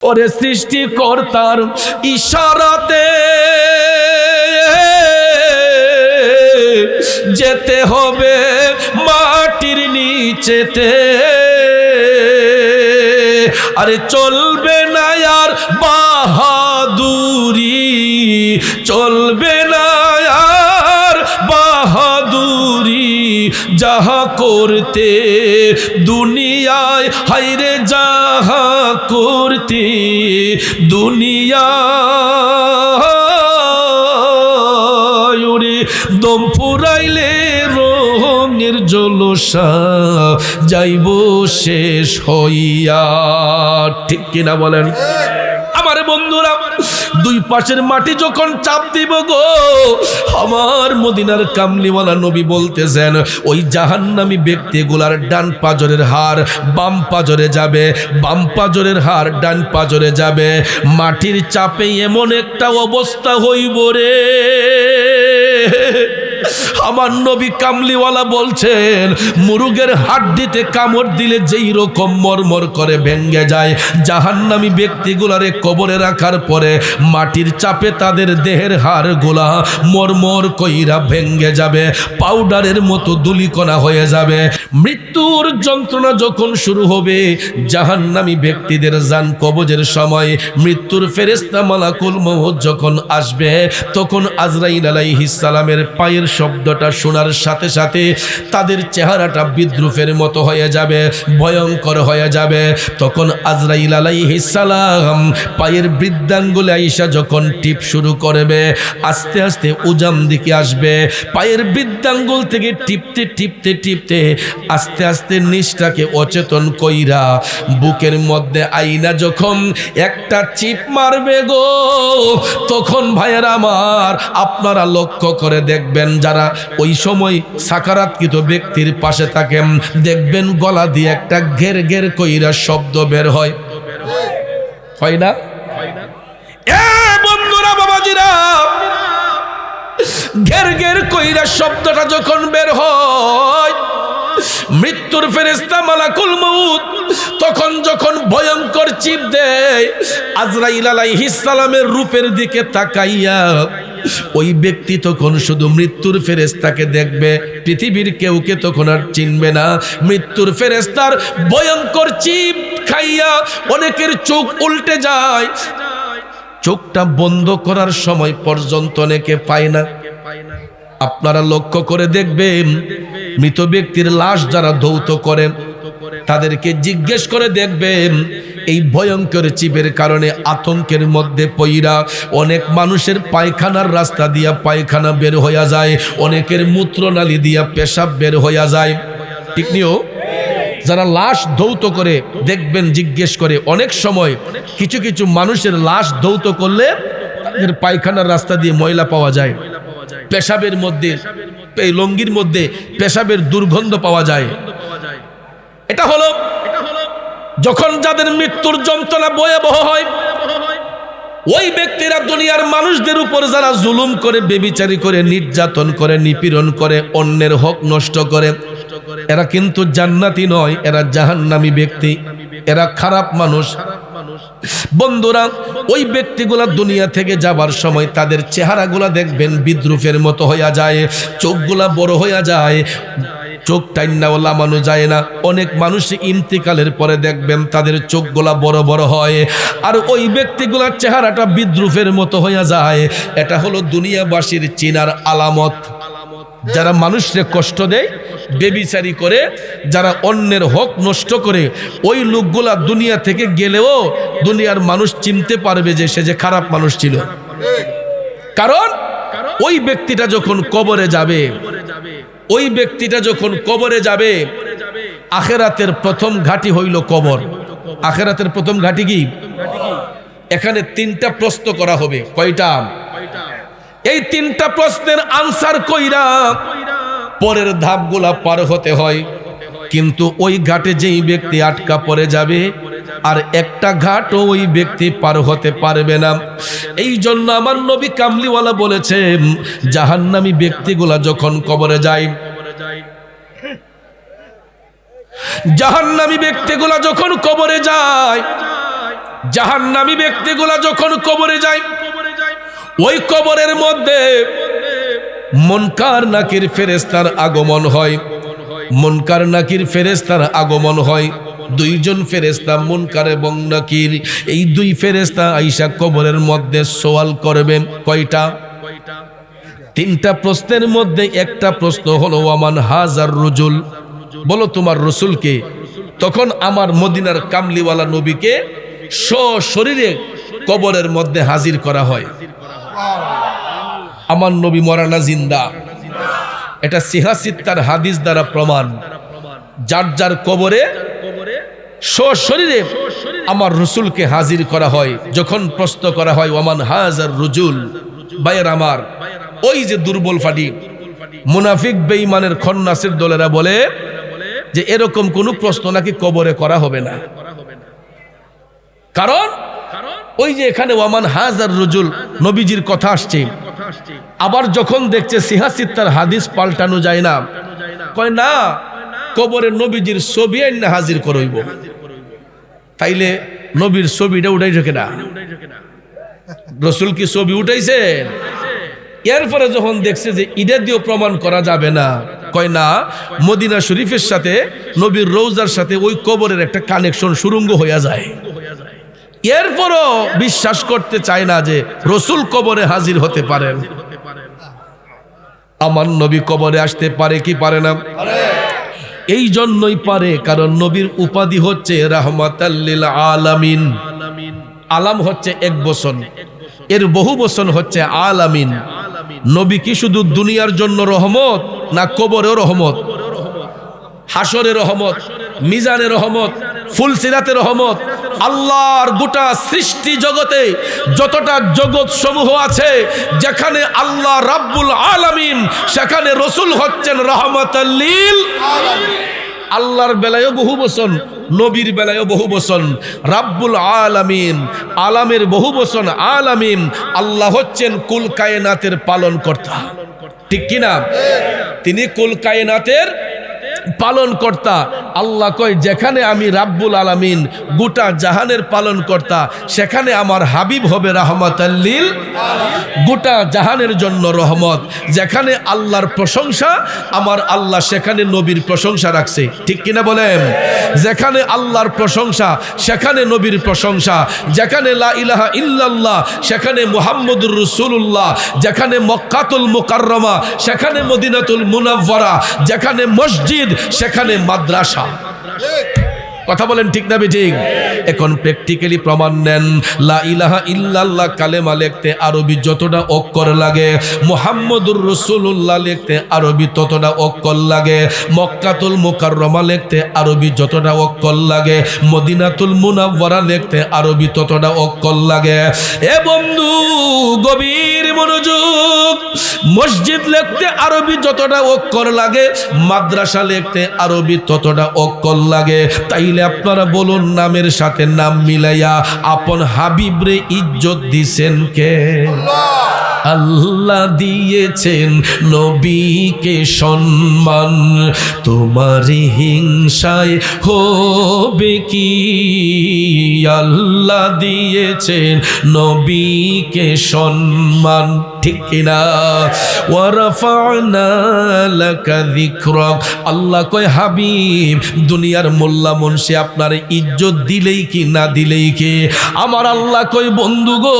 ওরে সৃষ্টিকর্তার ইশারাতে যেতে হবে মাটির নিচেতে, আরে চলবে না আর বাহাদুরি, চলবে না আর বাহাদুরি, যাহা করতে দুনিয়ায় হায়রে যাহা করতে দুনিয়ায়, ওরে দম ফুরাইলে রঙের জলসা যাইব শেষ হইয়া। ঠিক কিনা বলেন আমার বন্ধুরা? দুই পাশের মাটি যখন চাপ দিব গো, আমার মদিনার কামলিওয়ালা নবী বলতেছেন ওই জাহান্নামী ব্যক্তিগুলার ডান পাজরের হাড় বাম পাজরে যাবে, বাম পাজরের হাড় ডান পাজরে যাবে। মাটির চাপে এমন একটা অবস্থা হইব রে, আমার নবী কামলিওয়ালা বলছেন মুরুগের হাড্ডিতে কামড় দিলে যেই রকম মরমর করে ভেঙ্গে যায়, জাহান্নামী ব্যক্তিগুলারে কবরে রাখার পরে মাটির চাপে তাদের দেহের হাড়গুলা মরমর কইরা ভেঙ্গে যাবে, পাউডারের মতো দুলিকণা হয়ে যাবে। মৃত্যুর যন্ত্রণা যখন শুরু হবে, জাহান্নামী ব্যক্তিদের জান কবজের সময় মৃত্যুর ফেরেশতা মালাকুল মউত যখন আসবে, তখন আজরাইল আলাইহিস সালামের পায়ের শব্দটা শোনার সাথে সাথে তাদের চেহারাটা বিদ্রুপের মতো হয়ে যাবে, ভয়ঙ্কর হয়ে যাবে। তখন আজরাইল আলাইহিস সালাম পায়ের বৃদ্ধাঙ্গুলে আইসা যখন টিপ শুরু করবে, আস্তে আস্তে উজাম দিকে আসবে, পায়ের বৃদ্ধাঙ্গুল থেকে টিপতে টিপতে টিপতে আস্তে আস্তে নিচটাকে অচেতন কইরা বুকের মধ্যে আইনা যখন একটা চিপ মারবে গো, তখন ভাইয়েরা আমার আপনারা লক্ষ্য করে দেখবেন, যারা ওই সময় সাকারাতকৃত ব্যক্তির পাশে থাকেন, দেখবেন গলা দিয়ে একটা ঘের ঘের কইরা শব্দ বের হয়, হয় না? এ বন্ধুরা, বাবাজিরা, ঘের ঘের কইরা শব্দটা যখন বের হয়, মৃত্যুর ফেরেশতা মালাকুল মউত তখন যখন ভয়ঙ্কর চিপ দেয়, আজরাইল আলাইহিস সালামের রূপের দিকে তাকাইয়া ওই ব্যক্তি তখন শুধু মৃত্যুর ফেরেশতাকে দেখবে, পৃথিবীর কেউকে তখন আর চিনবে না। মৃত্যুর ফেরেশতার ভয়ঙ্কর চিপ খাইয়া অনেকের চোখ উল্টে যায়, চোখটা বন্ধ করার সময় পর্যন্ত অনেকে পায় না। আপনারা লক্ষ্য করে দেখবেন, মৃত ব্যক্তির লাশ যারা ধৌত করে তাদেরকে জিজ্ঞেস করে দেখবেন, এই ভয়ঙ্কর চিপের কারণে আতঙ্কের মধ্যে পইরা অনেক মানুষের পায়খানার রাস্তা দিয়া পায়খানা বের হইয়া যায়, অনেকের মূত্রনালী দিয়া পেশাব বের হইয়া যায়। ঠিক নিও, যারা লাশ ধৌত করে দেখবেন, জিজ্ঞেস করে, অনেক সময় কিছু কিছু মানুষের লাশ ধৌত করলে তাদের পায়খানার রাস্তা দিয়ে ময়লা পাওয়া যায়, পেশাবের মধ্যে, এই লঙ্গির মধ্যে পেশাবের দুর্গন্ধ পাওয়া যায়। এটা হলো যখন যাদের মৃত্যুর যন্ত্রণা ভয়াবহ হয়, ওই ব্যক্তিরা দুনিয়ার মানুষদের উপর যারা জুলুম করে, বেবিচারি করে, নির্যাতন করে, নিপীড়ন করে, অন্যের হক নষ্ট করে, এরা কিন্তু জান্নাতি নয়, এরা জাহান্নামী ব্যক্তি, এরা খারাপ মানুষ। বন্ধুরা, ওই ব্যক্তিগুলা দুনিয়া থেকে যাবার সময় তাদের চেহারাগুলা দেখবেন বিদ্রুপের মতো হইয়া যায়, চোখগুলা বড় হইয়া যায়, চোখ টাইন্নাও লামানো যায় না। অনেক মানুষ ইন্তিকালের পরে দেখবেন তাদের চোখগুলা বড় বড় হয়, আর ওই ব্যক্তিগুলার চেহারাটা বিদ্রুপের মতো হইয়া যায়। এটা হলো দুনিয়াবাসীর চিনার আলামত। যারা মানুষকে কষ্ট দেয়, বেবিচারি করে, যারা অন্যের হক নষ্ট করে, ওই লোকগুলা দুনিয়া থেকে গেলেও দুনিয়ার মানুষ চিনতে পারবে যে সে যে খারাপ মানুষ ছিল। কারণ ওই ব্যক্তিটা যখন কবরে যাবে, ওই ব্যক্তিটা যখন কবরে যাবে, আখেরাতের প্রথম ঘাঁটি হইল কবর। আখেরাতের প্রথম ঘাঁটি কি? এখানে তিনটা প্রশ্ন করা হবে। কয়টা? এই তিনটা প্রশ্নের আনসার কইরা পরের ধাপগুলা পার হতে হয়। কিন্তু ওই ঘাটে যেই ব্যক্তি আটকা পড়ে যাবে, আর একটা ঘাটও ওই ব্যক্তি পার হতে পারবে না। এই জন্য আমার নবী কামলিওয়ালা বলেছেন, জাহান্নামী ব্যক্তিগুলা যখন কবরে যায়, জাহান্নামী ব্যক্তিগুলা যখন কবরে যায়, জাহান্নামী ব্যক্তিগুলা যখন কবরে যায়, ওই কবরের মধ্যে মুনকার নাকির ফেরেশতার আগমন হয়। মুনকার নাকির ফেরেশতার আগমন হয়। দুইজন ফেরেশতা মুনকার এবং নাকির, এই দুই ফেরেশতা আইসা কবরের মধ্যে সওয়াল করবেন। কয়টা? তিনটা প্রশ্নের মধ্যে একটা প্রশ্ন হলো ওয়ামান হাজার রুজুল, বলো তোমার রসুলকে। তখন আমার মদিনার কামলিওয়ালা নবীকে সশরীরে কবরের মধ্যে হাজির করা হয়। আমার নবী মরানা জিন্দা, এটা সিহাসিত্তার হাদিস দ্বারা প্রমাণ। যার যার কবরে সশরীরে আমার রসুলকে হাজির করা হয়। যখন প্রশ্ন করা হয় ওয়ামান হাজার রুজুল, ভাইয়ের আমার, ওই যে দুর্বল ফাটি মুনাফিক বেঈমানের খন্নাসের দলেরা বলে যে এরকম কোন প্রশ্ন নাকি কবরে করা হবে না। কারণ ওই যে এখানে ওয়ামান হাজার রুজুল নবীজির কথা আসছে, আবার যখন দেখছে সিহাসিত্তার হাদিস পাল্টানো যায় না, কয় না কবরে নবীজির ছবি আইনা হাজির করইব। তাইলে নবীর ছবিটা উঠাই রেখে না, রসুল কি ছবি উঠাইছেন? এরপরে যখন দেখছে যে ইডা দিয়েও প্রমাণ করা যাবে না, কয় না মদিনা শরীফের সাথে নবীর রওজার সাথে ওই কবরের একটা কানেকশন সুরঙ্গ হইয়া যায়। এরপরও বিশ্বাস করতে চায় না যে রসুল কবরে হাজির হতে পারেন। আমার নবী কবরে আসতে পারে কি পারে না? এই জন্যই পারে, কারণ নবীর উপাধি হচ্ছে রাহমাতাল লিল আলামিন। আলাম হচ্ছে এক বচন, এর বহু বচন হচ্ছে আলামিন। নবী কি শুধু দুনিয়ার জন্য রহমত, না কবরেও রহমত? হাসরে রহমত, মিজানে রহমত, ফুলসিরাতে রহমত। আল্লাহর গোটা সৃষ্টি জগতে যতটা জগৎ সমূহ আছে, যেখানে আল্লাহ রাব্বুল আলামিন, সেখানে রসুল হচ্ছেন রাহমাতাল লিল আলামিন। আল্লাহর বেলায়ও বহু বচন, নবীর বেলায়ও বহু বচন। রাব্বুল আলামিন, আলামের বহু বচন আলামিন। আল্লাহ হচ্ছেন কুল কায়নাতের পালন কর্তা, ঠিক কিনা? তিনি কুল কায়নাতের পালন কর্তা। আল্লাহ কয় যেখানে আমি রাব্বুল আলামিন, গোটা জাহানের পালন কর্তা, সেখানে আমার হাবিব হবে রাহমাতাল লিল আলামিন, গোটা জাহানের জন্য রহমত। যেখানে আল্লাহর প্রশংসা, আমার আল্লাহ সেখানে নবীর প্রশংসা রাখছে, ঠিক কিনা বলেন? যেখানে আল্লাহর প্রশংসা, সেখানে নবীর প্রশংসা। যেখানে লা ইলাহা ইল্লাল্লাহ, সেখানে মুহাম্মদুর রাসূলুল্লাহ। যেখানে মক্কাতুল মুকাররমা, সেখানে মদিনাতুল মুনাওয়ারা। যেখানে মসজিদ, সেখানে মাদ্রাসা। কথা বলেন ঠিক না বেঠিক? এখন প্র্যাকটিক্যালি প্রমাণ নেন। লা ইলাহা ইল্লাল্লাহ কালেমা লিখতে আরবি যতটা অক্ষর লাগে, মুহাম্মদুর রাসূলুল্লাহ লিখতে আরবি ততটা অক্ষর লাগে। মক্কাতুল মুকাররমা লিখতে আরবি যতটা অক্ষর লাগে, মদিনাতুল মুনাওয়ারা লিখতে আরবি ততটা অক্ষর লাগে। এ বন্ধু গভীর মনোযোগ, মসজিদ লিখতে আরবি যতটা অক্ষর লাগে, মাদ্রাসা লিখতে আরবি ততটা অক্ষর লাগে। তাইলে আপনারা বলুন, নামের সাথে নাম মিলাইয়া আপন হাবিবরে ইজ্জত দিছেন কে? আল্লাহ দিয়েছেন নবীকে সম্মান, তোমার হিংসায় হবে কি? আল্লাহ দিয়েছেন নবীকে সম্মান, ঠিক কিনা? ওয়ারাফা'না লাকা যিকরাক। আল্লাহ কয় হাবিব, দুনিয়ার মোল্লা মুন্সি আপনার ইজ্জত দিলেই কি না দিলেই কি? আমার আল্লাহ কয় বন্ধু গো,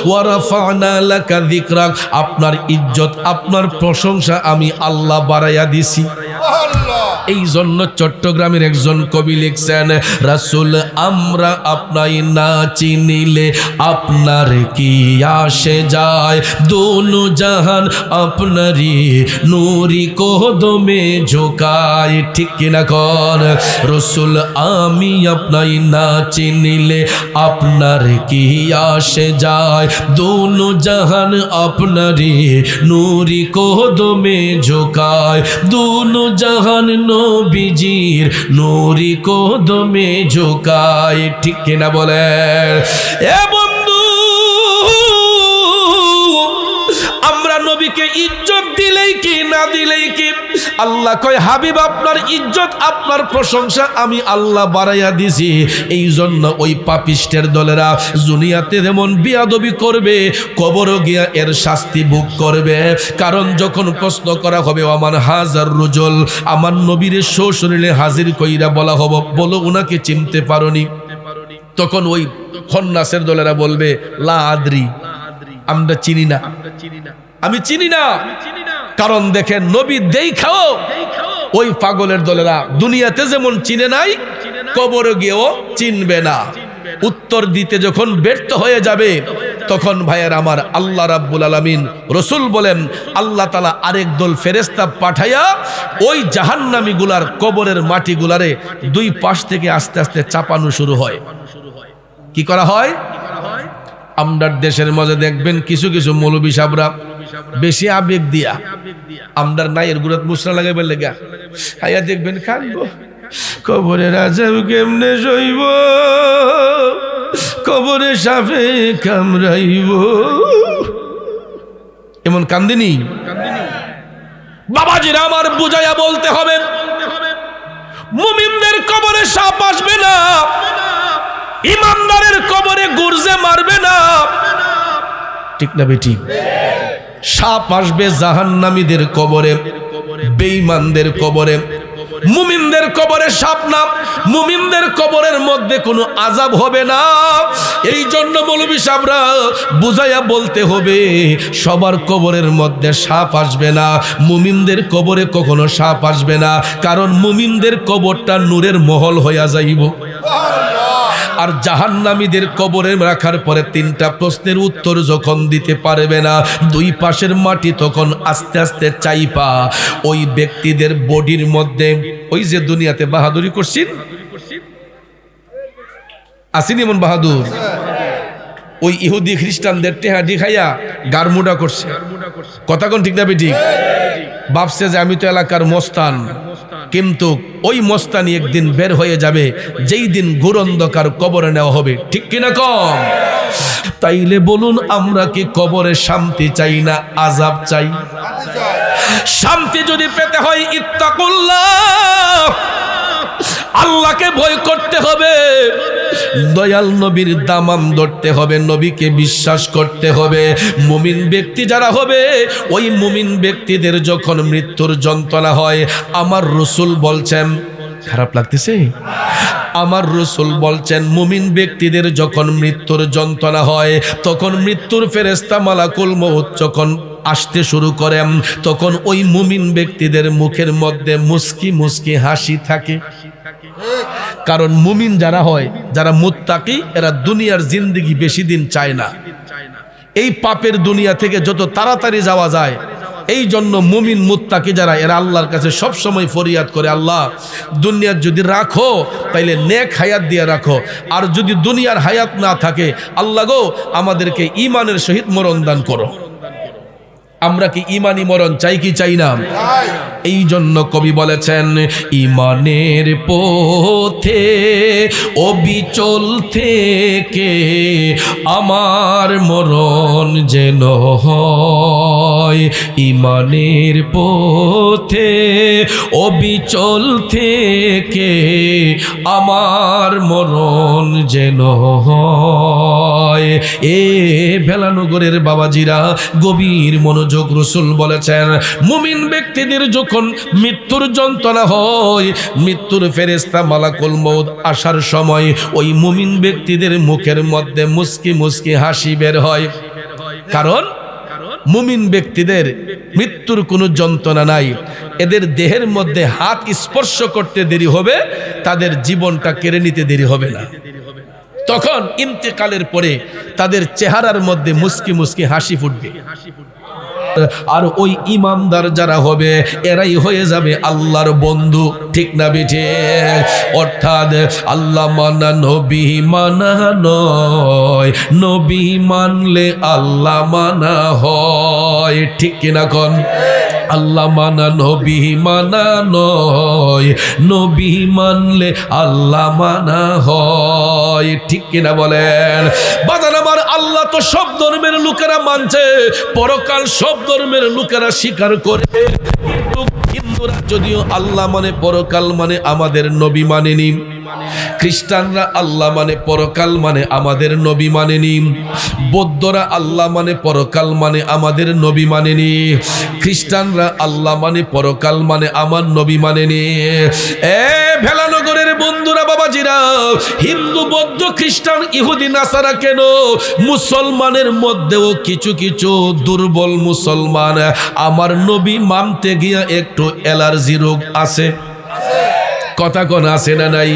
ওয়ারাফা'না লাকা যিকরাক, আপনার ইজ্জত, আপনার প্রশংসা আমি আল্লাহ বাড়াইয়া দিছি। এই জন্য চট্টগ্রামের একজন কবি লিখছেন, রাসূল আমরা আপনাই না চিনিলে আপনার কি আসে যায়, দোনো জাহান আপনারই নূরি কদমে ঝোকায়, ঠিক কিনা কর? রাসূল আমি আপনাই না চিনিলে আপনার কি আসে যায়, দোনো জাহান আপনারই নূরি কদমে ঝোকায়, দোনো জাহান নবীজির নূরি কদমে ঝোকায়, ঠিক কিনা বলেন? এ বন্ধু, আমরা নবী নবীকে ইজ্জত দিলেই কি না দিলেই কি? আল্লাহ কয় হাবিব আপনার ইজ্জত আপনার প্রশংসা আমি আল্লাহ বাড়াইয়া দিছি। এই জন্য ওই পাপিষ্টের দলেরা দুনিয়াতে যেমন বিয়াদবি করবে, কবরও গিয়া এর শাস্তি ভোগ করবে। কারণ যখন প্রশ্ন করা হবে আমার হাজার রুজুল, আমার নবীর শ্বশুরে হাজির কইরা বলা হবে বলো উনাকে চিনতে পারোনি, তখন ওই খন্নাসের দলেরা বলবে লা আদ্রি, আমরা চিনি না, আমি চিনি না। কারণ দেখেন নবী দেখাও ওই পাগলের দলেরা দুনিয়াতে যেমন চিনে নাই, কবরে গিয়েও চিনবে না। উত্তর দিতে যখন ব্যর্থ হয়ে যাবে তখন ভাইয়ের আমার আল্লাহ রাব্বুল আলামিন, রসুল বলেন আল্লাহ তাআলা আরেক দল ফেরেশতা পাঠাইয়া ওই জাহান্নামীগুলার কবরের মাটিগুলারে দুই পাশ থেকে আস্তে আস্তে চাপানো শুরু হয়। কি করা হয়? আমরার দেশের মাঝে দেখবেন কিছু কিছু মৌলবী সাহেবরা বেশি আবেগ দিয়া আমরার নাইয়ের গুড়াত মুসরা লাগাইবার লেগা আয়া দেখবেন কানবো, কবরে রাজা কেমনে সইব, কবরে সাপে কামড়াইব, এমন কান্দিনি। বাবাজিরা আমার বুঝাইয়া বলতে হবে, মুমিনদের কবরে সাপ আসবে না, ইমানদারের কবরে গুরজে মারবে না, ঠিক না বেটি? সাপ আসবে জাহান্নামীদের কবরে, বেঈমানদের কবরে। মুমিনদের কবরে সাপ না, মুমিনদের কবরের মধ্যে কোনো আযাব হবে না। এই জন্য মৌলভী সাহেবরা বুঝাইয়া বলতে হবে সবার কবরের মধ্যে সাপ আসবে না, মুমিনদের কবরে কখনো সাপ আসবে না। কারণ মুমিনদের কবরটা নূরের মহল হইয়া যাইব। আর জাহান্নামীদের কবরে রাখার পরে তিনটা প্রশ্নের উত্তর যখন দিতে পারবে না, দুই পাশের মাটি তখন আস্তে আস্তে চাইপা ওই ব্যক্তিদের বডির মধ্যে, ওই যে দুনিয়াতে বাহাদুরি করছেন আসেনি এমন বাহাদুর, ওই ইহুদি খ্রিস্টানদের টেহাডি খাইয়া গারমুডা করছে, কথা কোন ঠিক না বেঠিক? ভাবছে যে আমি তো এলাকার মস্তান, কিন্তু ওই মস্তানি একদিন বের হয়ে যাবে যেই দিন ঘোর অন্ধকার কবরে নেওয়া হবে, ঠিক কিনা কম? তাইলে বলুন আমরা কি কবরে শান্তি চাই না আযাব চাই? শান্তি যদি পেতে হয় ইত্তাকুল্লাহ, আল্লাহকে ভয় করতে হবে, দয়াল নবীর দামাম ধরতে হবে, নবীকে বিশ্বাস করতে হবে। মুমিন ব্যক্তি যারা হবে ওই মুমিন ব্যক্তিদের যখন মৃত্যুর যন্ত্রণা হয়, আমার রাসূল বলছেন, খারাপ লাগতেছে? আমার রাসূল বলছেন মুমিন ব্যক্তিদের যখন মৃত্যুর যন্ত্রণা হয় তখন মৃত্যুর ফেরেশতা মালাকুল মউত যখন আসতে শুরু করেন তখন ওই মুমিন ব্যক্তিদের মুখের মধ্যে মুস্কি মুস্কি হাসি থাকে। কারণ মুমিন যারা হয়, যারা মুত্তাকি, এরা দুনিয়ার জিন্দেগি বেশি দিন চায় না, এই পাপের দুনিয়া থেকে যত তাড়াতাড়ি যাওয়া যায়। এই জন্য মুমিন মুত্তাকি যারা, এরা আল্লাহর কাছে সব সময় ফরিয়াদ করে, আল্লাহ দুনিয়ার যদি রাখো তাইলে নেক হায়াত দিয়ে রাখো, আর যদি দুনিয়ার হায়াত না থাকে আল্লাহ গো আমাদেরকে ঈমানের সহিত মরণ দান করো। আমরা কি ঈমানি মরণ চাই কি চাই না? এই জন্য কবি বলেছেন ঈমানের পথে অবিচল থেকে আমার মরণ যেন হয়, ঈমানের পথে অবিচল থেকে আমার মরণ যেন হয়। এ ভেলানগরের বাবাজিরা গভীর মনোযোগ, রাসূল বলেছেন মুমিন ব্যক্তিদের যখন মৃত্যুর যন্ত্রণা হয়, মৃত্যুর ফেরেশতা মালাকুল মউত আসার সময় ওই মুমিন ব্যক্তিদের মুখের মধ্যে মুস্কি মুস্কি হাসি বের হয়। কারণ মুমিন ব্যক্তিদের মৃত্যুর কোনো যন্ত্রণা নাই, এদের দেহের মধ্যে হাত স্পর্শ করতে দেরি হবে, তাদের জীবনটা কেড়ে নিতে দেরি হবে না। তখন ইন্তেকালের পরে তাদের চেহারার মধ্যে মুস্কি মুস্কি হাসি ফুটবে। আর ওই ইমানদার যারা হবে এরাই হয়ে যাবে আল্লাহর বন্ধু, ঠিক না বেঠে? অর্থাৎ আল্লাহ মানা নবী মানা নয়, নবী মানলে আল্লাহ মানা হয়, ঠিক কিনা কোন? আল্লাহ মানা নবী মানা নয়, নবী মানলে আল্লাহ মানা হয়। ঠিক কিনা বলেন? বাজান আমার, আল্লাহ তো সব ধর্মের লোকেরা মানছে, পরকাল সব ধর্মের লোকেরা স্বীকার করে। কিন্তু হিন্দুরা যদিও আল্লাহ মানে পরকাল মানে আমাদের নবী মানেনি, খ্রিস্টানরা আল্লাহ মানে পরকাল মানে আমাদের নবী মানেনি, বৌদ্ধরা আল্লাহ মানে পরকাল মানে আমাদের নবী মানেনি, খ্রিস্টানরা আল্লাহ মানে পরকাল মানে আমার নবী মানেনি। ভেলানগরের বন্ধুরা, বাবাজিরা, হিন্দু বৌদ্ধ খ্রিস্টান ইহুদি নাসারা কেন, মুসলমানের মধ্যেও কিছু কিছু দুর্বল মুসলমান আমার নবী মানতে গিয়া একটু অ্যালার্জি রোগ আছে। কথা কোন আছে না নাই?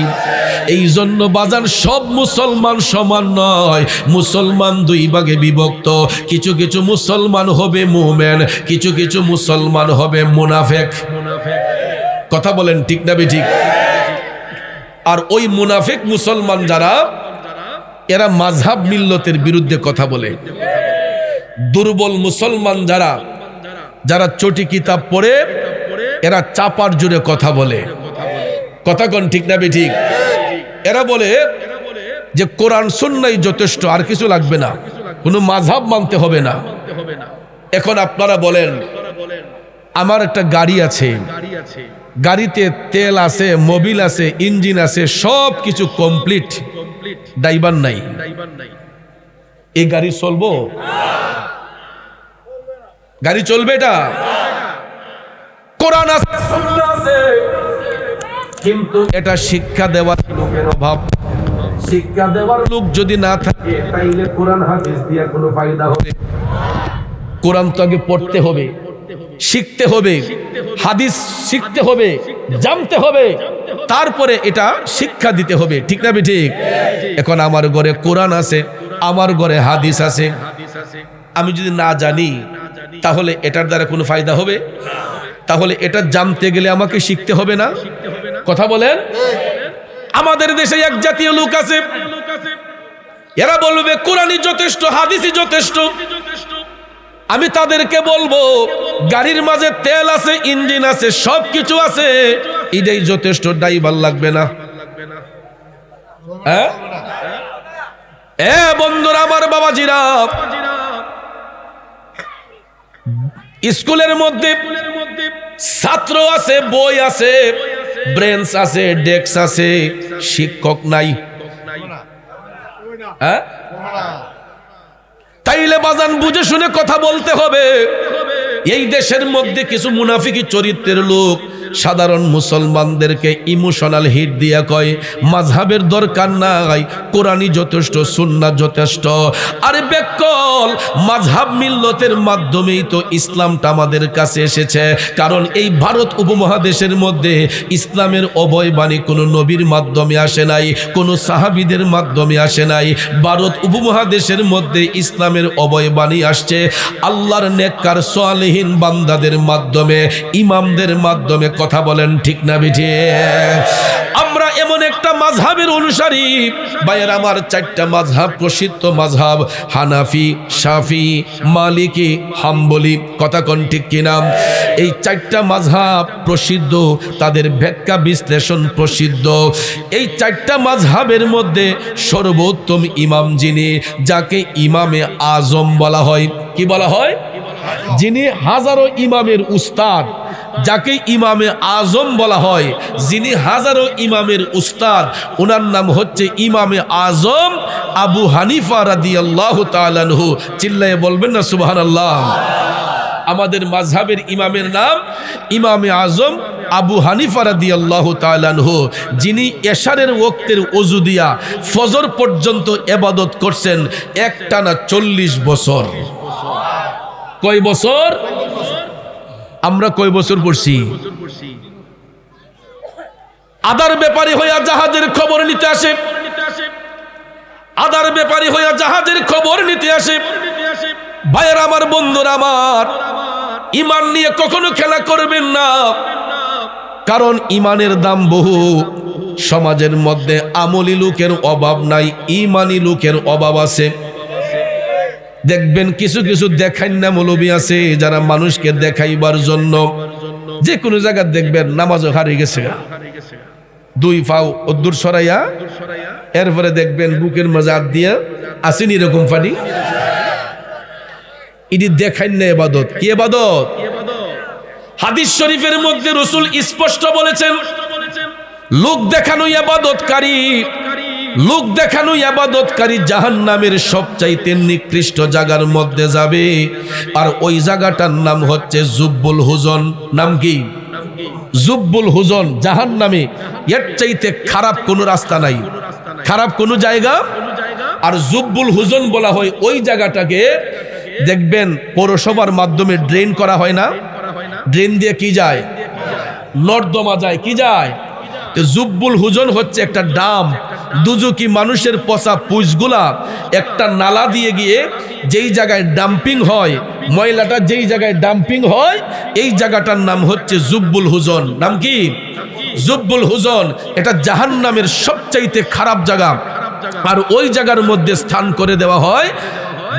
এই জন্য বাজান সব মুসলমান সমান নয়, মুসলমান দুই ভাগে বিভক্ত। কিছু কিছু মুসলমান হবে মুমিন, কিছু কিছু মুসলমান হবে মুনাফিক। কথা বলেন ঠিক না বেঠিক? আর ওই মুনাফিক মুসলমান যারা, এরা মাযহাব মিল্লতের বিরুদ্ধে কথা বলে। দুর্বল মুসলমান যারা, যারা চটি কিতাব পড়ে, এরা চাপার জোরে কথা বলে। কথা কোন ঠিক না বেঠিক? এরা বলে যে কোরআন সুন্নাহই যথেষ্ট, আর কিছু লাগবে না, কোনো মাযহাব মানতে হবে না। এখন আপনারা বলেন, আমার একটা গাড়ি আছে, গাড়িতে তেল আছে, মোবিল আছে, ইঞ্জিন আছে, সব কিছু কমপ্লিট, ড্রাইভার নাই, এই গাড়ি চলবো? গাড়ি চলবে? এটা কোরআন আছে, সুন্নাহ আছে, কিন্তু এটা শিক্ষা দেওয়ার লোকের অভাব। শিক্ষা দেওয়ার লোক যদি না থাকে, তাইলে কোরআন হাদিস দিয়া কোনো ফায়দা হবে? কোরআন তো আগে পড়তে হবে, শিখতে হবে, হাদিস শিখতে হবে, জানতে হবে, তারপরে এটা শিক্ষা দিতে হবে। ঠিক না ঠিক? এখন আমার ঘরে কোরআন আছে, আমার ঘরে হাদিস আছে, আমি যদি না জানি তাহলে এটার দ্বারা কোনো ফায়দা হবে? তাহলে এটা জানতে গেলে আমাকে শিখতে হবে না? কথা বলেন। আমাদের দেশে এক জাতীয় লোক আছে, এরা বলবে কোরআনই যথেষ্ট, হাদিসই যথেষ্ট। আমি তাদেরকে বলবো, গাড়ির মাঝে তেল আছে, ইঞ্জিন আছে, সব কিছু আছে, এটাই যথেষ্ট, ড্রাইভার লাগবে না। বন্ধুরা আমার, বাবাজিরা, স্কুলের মধ্যে ছাত্র আছে, বই আছে, ব্রেঞ্চ আছে, ডেস্ক আছে, শিক্ষক নাই। তাইলে বাজান বুঝে শুনে কথা বলতে হবে। এই দেশের মধ্যে কিছু মুনাফিকি চরিত্রের লোক সাধারণ মুসলমানদেরকে ইমোশনাল হিট দিয়া কয় মাযহাবের দরকার নাই, কোরআনই যথেষ্ট, সুন্নাহ যথেষ্ট। আরে বেকল, মাযহাব মিল্লতের মাধ্যমেই তো ইসলামটা আমাদের কাছে এসেছে। কারণ এই ভারত উপমহাদেশের মধ্যে ইসলামের অভয়বাণী কোনো নবীর মাধ্যমে আসে নাই, কোনো সাহাবীদের মাধ্যমে আসে নাই। ভারত উপমহাদেশের মধ্যে ইসলামের অভয়বাণী আসছে আল্লাহর নেককার সালেহীন বান্দাদের মাধ্যমে, ইমামদের মাধ্যমে। কথা বলেন ঠিক না বেঠিক? আমরা এমন একটা মাযহাবের অনুসারী, ভাইয়ের আমার, চারটা মাযহাব প্রসিদ্ধ মাযহাব, হানাফি, শাফি, মালিকি, হাম্বলি। কথা কোন ঠিক কিনা? এই চারটা মাযহাব প্রসিদ্ধ, তাদের ব্যাখ্যা বিশ্লেষণ প্রসিদ্ধ। এই চারটা মাযহাবের মধ্যে সর্বোত্তম ইমাম যিনি, যাকে ইমামে আজম বলা হয়। কি বলা হয়? যিনি হাজারো ইমামের উস্তাদ, যাকে ইমামে আজম বলা হয়, যিনি হাজারো ইমামের উস্তাদ, ওনার নাম হচ্ছে ইমামে আজম আবু হানিফা রাদিয়াল্লাহু তাআলা আনহু। চিল্লায়ে বলবেন না সুবহানাল্লাহ? আমাদের মাযহাবের ইমামের নাম ইমামে আজম আবু হানিফা রাদিয়াল্লাহু তাআলা আনহু, যিনি এশারের ওয়াক্তের ওযু দিয়া ফজর পর্যন্ত ইবাদত করছেন একটানা 40 বছর। কয় বছর? আমরা কয় বছর পড়ছি? আদার ব্যাপারী হইয়া জাহাজের খবর নিতে আসে, আদার ব্যাপারী হইয়া জাহাজের খবর নিতে আসে। ভাইয়ের আমার, বন্ধুরা আমার, ইমান নিয়ে কখনো খেলা করবেন না, কারণ ইমানের দাম বহু। সমাজের মধ্যে আমলি লোকের অভাব নাই, ইমানি লোকের অভাব আছে। দেখবেন কিছু কিছু দেখাই না মৌলবী আছে যারা মানুষকে দেখাইবার জন্য যে কোনো জায়গা দেখবেন নামাজও হারিয়ে গেছে, দুই পাও অদ্দুর সরাইয়া এরপরে দেখবেন বুকের মাঝে হাত দিয়ে আসেনি এরকম পানি। এটি দেখাই না ইবাদত। কি ইবাদত? হাদিস শরীফের মধ্যে রাসূল স্পষ্ট বলেছেন, লোক দেখানো ইবাদতকারী, লোক দেখানো ইবাদতকারী জাহান্নামের সবচাইতে নিকৃষ্ট জায়গার মধ্যে যাবে, আর ওই জায়গাটার নাম হচ্ছে জুব্বুল হুজন। নাম কি? জুব্বুল হুজন। জাহান্নামে এর চাইতে খারাপ কোনো রাস্তা নাই, খারাপ কোনো জায়গা। আর জুব্বুল হুজন বলা হয় ওই জায়গাটাকে, দেখবেন পৌরসভার মাধ্যমে ড্রেন করা হয় না, ড্রেন দিয়ে কি যায়? নর্দমা যায়। কি যায়? জুব্বুল হুজন হচ্ছে একটা ডাম, দুজকি মানুষের পচা পুষগুলা একটা নালা দিয়ে গিয়ে যেই জায়গায় ডাম্পিং হয়, ময়লাটা যেই জায়গায় ডাম্পিং হয়, এই জায়গাটার নাম হচ্ছে জুব্বুল হুজন। নাম কি? জুব্বুল হুজন। এটা জাহান্নামের সবচাইতে খারাপ জায়গা। আর ওই জায়গার মধ্যে স্থান করে দেওয়া হয়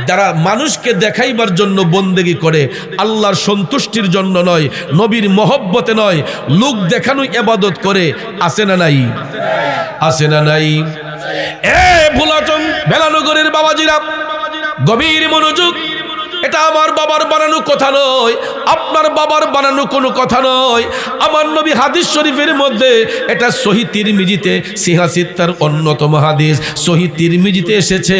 যারা মানুষকে দেখাইবার জন্য বন্দেগী করে, আল্লাহর সন্তুষ্টির জন্য নয়, নবীর মহব্বতে নয়, লোক দেখানো ইবাদত করে। আছে না নাই? আছে না নাই? এ ভোলাচন বেলানগরের বাবাজিরা, গভীর মনোযোগ। এটা আমার বাবার বানানো কথা নয়, আপনার বাবার বানানো কোনো কথা নয়। আমার নবী হাদিস শরীফের মধ্যে, এটা সহিহ তিরমিজিতে, সিহাসিত্তার অন্যতম হাদিস, সহিহ তিরমিজিতে এসেছে,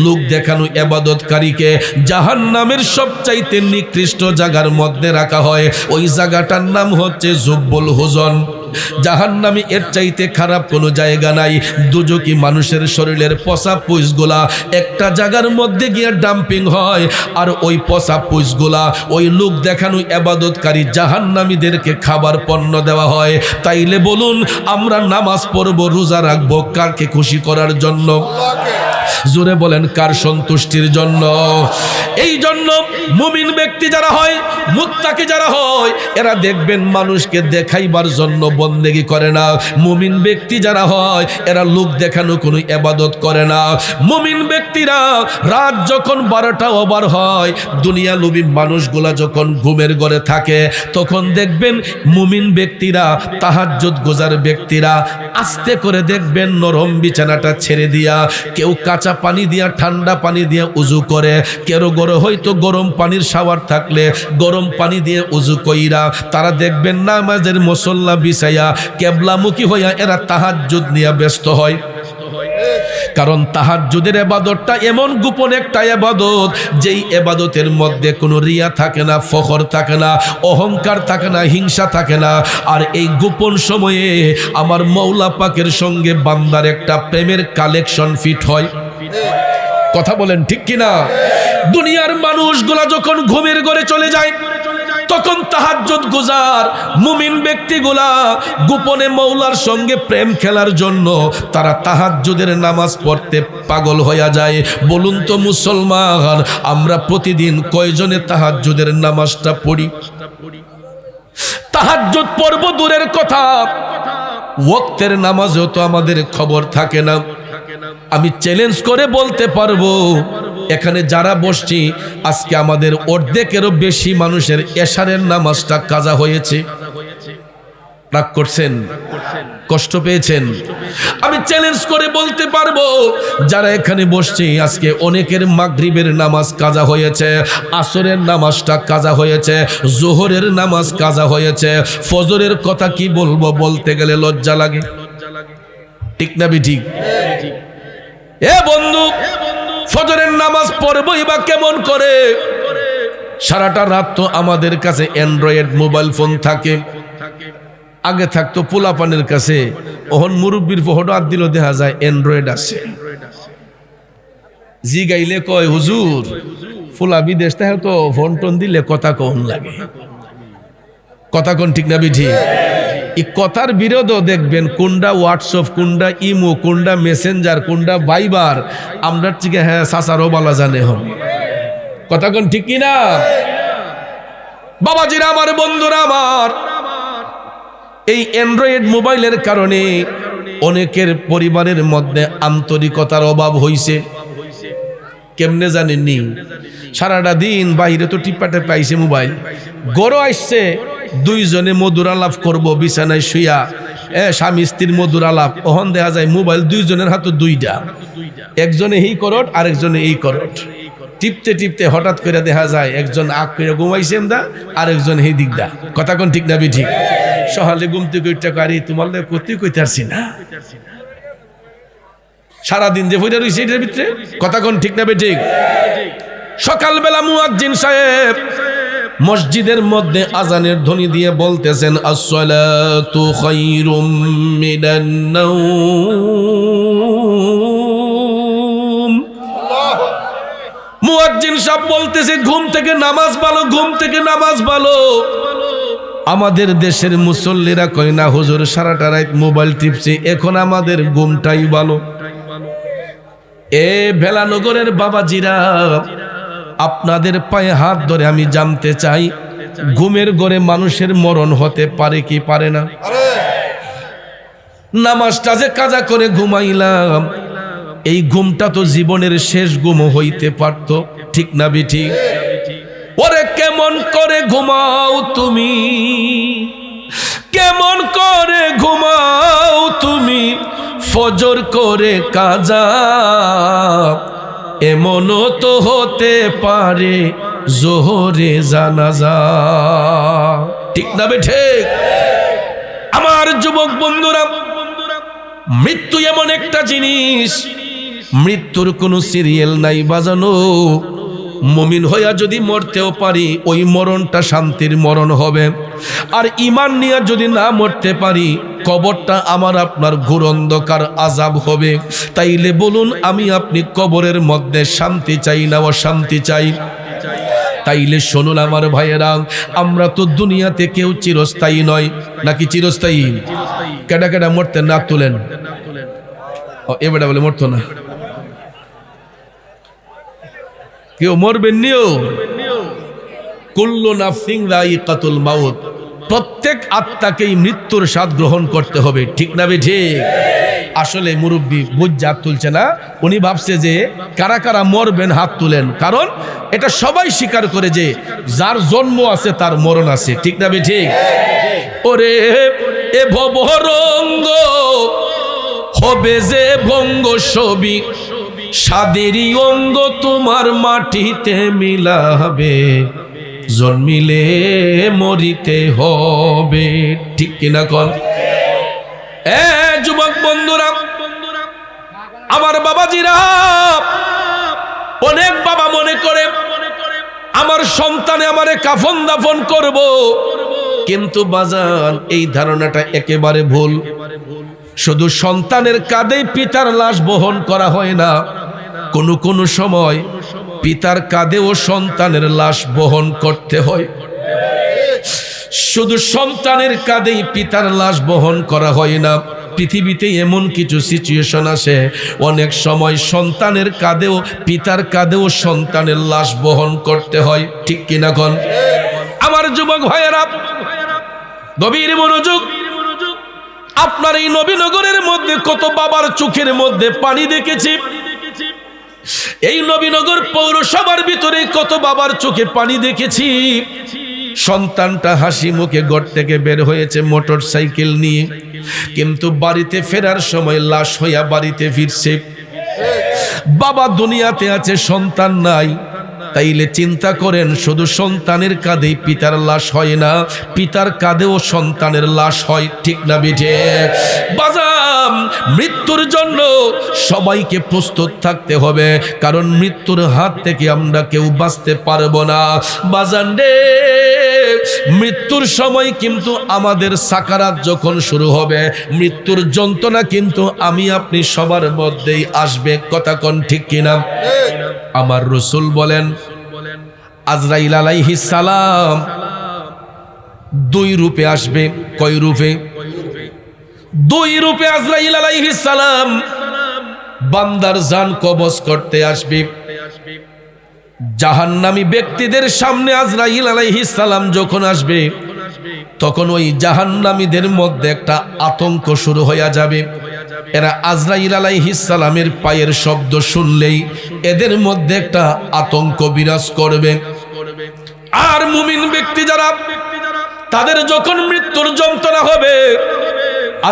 লোক দেখানো ইবাদতকারীকে জাহান্নামের সবচাইতে নিকৃষ্ট জায়গার মধ্যে রাখা হয়। ওই জায়গাটার নাম হচ্ছে জুব্বুল হুজন। জাহান্নামে এর চাইতে খারাপ কোনো জায়গা নাই। দুজকি মানুষের শরীরের পচা পুষগুলা একটা জায়গার মধ্যে গিয়ে ডাম্পিং হয়, আর ওই পচা পুষগুলা ওই লোক দেখানো ইবাদতকারী জাহান্নামীদেরকে খাবার পণ্য দেওয়া হয়। তাইলে বলুন, আমরা নামাজ পড়বো, রোজা রাখবো কারকে খুশি করার জন্য? জোরে বলেন, কার সন্তুষ্টির জন্য? এই জন্য মুমিন ব্যক্তি যারা হয়, মুত্তাকি যারা হয়, এরা দেখবেন মানুষকে দেখাইবার জন্য বন্দেগী করে না। মুমিন ব্যক্তি যারা হয়, এরা লোক দেখানো কোনো ইবাদত করে না। মুমিন ব্যক্তিরা রাত যখন 12টা ওভার হয়, দুনিয়া লোভী মানুষগুলা যখন ঘুমের ঘরে থাকে, তখন দেখবেন মুমিন ব্যক্তিরা, তাহাজ্জুদ গুজার ব্যক্তিরা আস্তে করে দেখবেন নরম বিছানাটা ছেড়ে দিয়া, কেউ কাঁচা পানি দিয়া ঠান্ডা পানি দিয়ে উজু করে, কেউ হয়তো গরম পানির শাওয়ার থাকলে গরম পানি দিয়ে উজু কইরা তারা দেখবেন নামাজের মুসল্লা বিছাইয়া কেবলামুখী হইয়া এরা তাহাজ্জুদ নিয়ে ব্যস্ত হয়। কারণ তাহাজ্জুদের ইবাদতটা এমন গোপন একটা ইবাদত, যেই ইবাদতের মধ্যে কোনো রিয়া থাকে না, ফখর থাকে না, অহংকার থাকে না, হিংসা থাকে না। আর এই গোপন সময়ে আমার মওলা পাকের সঙ্গে বান্দার একটা প্রেমের কালেকশন ফিট হয়। কথা বলেন ঠিক কিনা? দুনিয়ার মানুষগুলা যখন ঘুমের ঘরে চলে যায়, তখন তাহাজ্জুদ গুজার মুমিন ব্যক্তিগুলা গোপনে মওলার সঙ্গে প্রেম খেলার জন্য তারা তাহাজ্জুদের নামাজ পড়তে পাগল হয়ে যায়। বলুন তো মুসলমান, আমরা প্রতিদিন কয়জনে তাহাজ্জুদের নামাজটা পড়ি? তাহাজ্জুদ পড়ব দূরের কথা, ওয়াক্তের নামাজেও তো আমাদের খবর থাকে না। আমি চ্যালেঞ্জ করে বলতে পারবো, এখানে যারা বসছি আজকে আমাদের অর্ধেকেরও বেশি মানুষের এশারের নামাজটা কাজা হয়েছে। রাগ করছেন? কষ্ট পেয়েছেন? আমি চ্যালেঞ্জ করে বলতে পারবো, যারা এখানে বসছি আজকে অনেকের মাগরিবের নামাজ কাজা হয়েছে, আসরের নামাজটা কাজা হয়েছে, জোহরের নামাজ কাজা হয়েছে, ফজরের কথা কি বলবো, বলতে গেলে লজ্জা লাগে। ঠিক না ঠিক? এ বন্ধু, ফজরের নামাজ পড়বই বা কেমন করে? সারাটা রাত তো আমাদের কাছে অ্যান্ড্রয়েড মোবাইল ফোন থাকে। আগে থাকতো পোলাপানের কাছে, ওহন মুরব্বীর ফটো হাত দিল দেখা যায় অ্যান্ড্রয়েড আছে। জি গাইলে কয়, হুজুর ফুলা বিদেশ থেকে তো ফোন টোন দিলে কথা কম লাগে। কথা কোন ঠিক না বিধি? এই কথার বিরোধও দেখবেন, কোনটা হোয়াটসঅ্যাপ, কোনটা ইমো, কোনটা মেসেঞ্জার, কোনটা ভাইবার, আমরা থেকে হ্যাঁ সাসারও বলা জানে হন। কথা কোন ঠিক কিনা? বাবাজিরা আমার, বন্ধুরা আমার, এই অ্যান্ড্রয়েড মোবাইলের কারণে অনেকের পরিবারের মধ্যে আন্তরিকতার অভাব হয়েছে। কেমনে জানেননি? সারাটা দিন বাইরে তো টিপাটে পাইছে মোবাইল, গরো আসছে দুইজনে মধুর আলাপ করবো বিছানায় শুইয়া, স্বামী স্ত্রীর মধুর আলাপ, ওহন দেখা যায় মোবাইল দুইজনের হাতে দুইটা, একজনে এই করট আরেকজনে এই করট, টিপতে টিপতে হঠাৎ করে দেখা যায় একজন আগ করে ঘুমাইছেন দা, আরেকজন এই দিক দা। কথা কোন ঠিক না বে ঠিক? সকালে ঘুম থেকে উঠতে পারি তোমার করতে কইতে পারছি না, সারাদিন যে ফইরা রইছে এটার ভিতরে। কথা কোন ঠিক না বে ঠিক? সকালবেলা মুয়াজ্জিন সাহেব মসজিদের মধ্যে আজানের ধ্বনি দিয়ে বলতেছেন, আসসালাতু খায়রুম মিনান নাওম। মুয়াজ্জিন সাহেব বলতেছে ঘুম থেকে নামাজ ভালো, ঘুম থেকে নামাজ ভালো। আমাদের দেশের মুসল্লিরা কয় না হুজুর সারাটা রাত মোবাইল টিপছে, এখন আমাদের ঘুমটাই ভালো। এ ভেলানগরের বাবাজিরা, আপনাদের পায়ে হাত ধরে আমি জানতে চাই, ঘুমের ঘরে মানুষের মরণ হতে পারে কি পারে না? নামাজটা যে কাজা করে ঘুমাইলাম, এই ঘুমটা তো জীবনের শেষ ঘুম হইতে পারত, ঠিক না বিঠি? ওরে কেমন করে ঘুমাও তুমি, কেমন করে ঘুমাও তুমি, ফজর করে কাজা, এমনও তো হতে পারে জোহরে জানাজা, ঠিক না বে ঠিক? আমার যুবক বন্ধুরা, মৃত্যু এমন একটা জিনিস, মৃত্যুর কোনো সিরিয়াল নাই বাজানো। মুমিন হইয়া যদি মরতেও পারি, ওই মরণটা শান্তির মরণ হবে। আর ঈমান নিয়ে যদি না মরতে পারি, কবরটা আমার আপনার ঘোর অন্ধকার আযাব হবে। তাইলে বলুন, আমি আপনি কবরের মধ্যে শান্তি চাই না অশান্তি চাই? তাইলে শুনুন আমার ভাইয়েরা, আমরা তো দুনিয়াতে কেউ চিরস্থায়ী নয়, নাকি চিরস্থায়ী? কেডা কেডা মরতে না তুলেন? এবারে বলে মরতো না, কেউ মরবেন নিও। কুল্লু নাফসিন যায়িকাতুল মাউত, প্রত্যেক আত্মাকেই মৃত্যুর স্বাদ গ্রহণ করতে হবে, ঠিক না বে ঠিক? আসলে মুরব্বী বুঝ হাত তুলছে না, উনি ভাবছে যে কারা কারা মরবেন হাত তুলেন, কারণ এটা সবাই স্বীকার করে যে যার জন্ম আছে তার মরণ আছে, ঠিক না বে ঠিক? ওরে এ ভবরঙ্গ হবে যে ভঙ্গ ছবি, সাদেরই অঙ্গ তোমার মাটিতে মিলাবে, জন্মিলে মরিতে হবে, ঠিক কিনা কন? যুবক বন্ধুরা, আমার বাবাজিরা, অনেক বাবা মনে করে আমার সন্তানে আমারে কাফন দাফন করব, কিন্তু বাজান এই ধারণাটা একেবারে ভুল। শুধু সন্তানের কাঁধেই পিতার লাশ বহন করা হয় না, কোনো কোনো সময় পিতার কাঁধেও সন্তানের লাশ বহন করতে হয়। শুধু সন্তানের কাঁধেই পিতার লাশ বহন করা হয় না, পৃথিবীতে এমন কিছু সিচুয়েশন আসে, অনেক সময় সন্তানের কাঁধেও পিতার কাঁধেও সন্তানের লাশ বহন করতে হয়, ঠিক কিনা কোন? আমার যুবক ভাইয়েরা, গভীর মনোযোগ। আপনার এই নবীনগরের মধ্যে কত বাবার চোখের মধ্যে পানি দেখেছি, এই নবীনগর পৌরসভার ভিতরে কত বাবার চোখে পানি দেখেছি। সন্তানটা হাসি মুখে ঘর থেকে বের হয়েছে মোটর সাইকেল নিয়ে, কিন্তু বাড়িতে ফেরার সময় লাশ হইয়া বাড়িতে ফিরছে। বাবা দুনিয়াতে আছে, সন্তান নাই। তাইলে চিন্তা করেন, শুধু সন্তানের কাঁধেই পিতার লাশ হয় না, পিতার কাঁধেও সন্তানের লাশ হয়, ঠিক না বিঠে? বাজাম, মৃত্যুর জন্য সবাইকে প্রস্তুত থাকতে হবে, কারণ মৃত্যুর হাত থেকে আমরা কেউ বাঁচতে পারবো না। বাজান রে, মৃত্যুর সময় কিন্তু আমাদের সাকারাত যখন শুরু হবে, মৃত্যুর যন্ত্রণা কিন্তু আমি আপনি সবার মধ্যেই আসবে, কথা কোন ঠিক কিনা? আমার রাসূল বলেন, আজরাইল আলাইহিস সালাম দুই রূপে আসবে। কয় রূপে? দুই রূপে আজরাইল আলাইহিস সালাম বান্দার জান কবজ করতে আসবে। জাহান্নামী ব্যক্তিদের সামনে আজরাইল আলাইহিস সালাম যখন আসবে, তখন ওই জাহান্নামীদের মধ্যে একটা আতঙ্ক শুরু হয়ে যাবে। এরা আজরাইল আলাইহিস সালামের পায়ের শব্দ শুনলেই এদের মধ্যে একটা আতঙ্ক বিরাজ করবে। আর মুমিন ব্যক্তি যারা, তাদের যখন মৃত্যুর যন্ত্রণা হবে,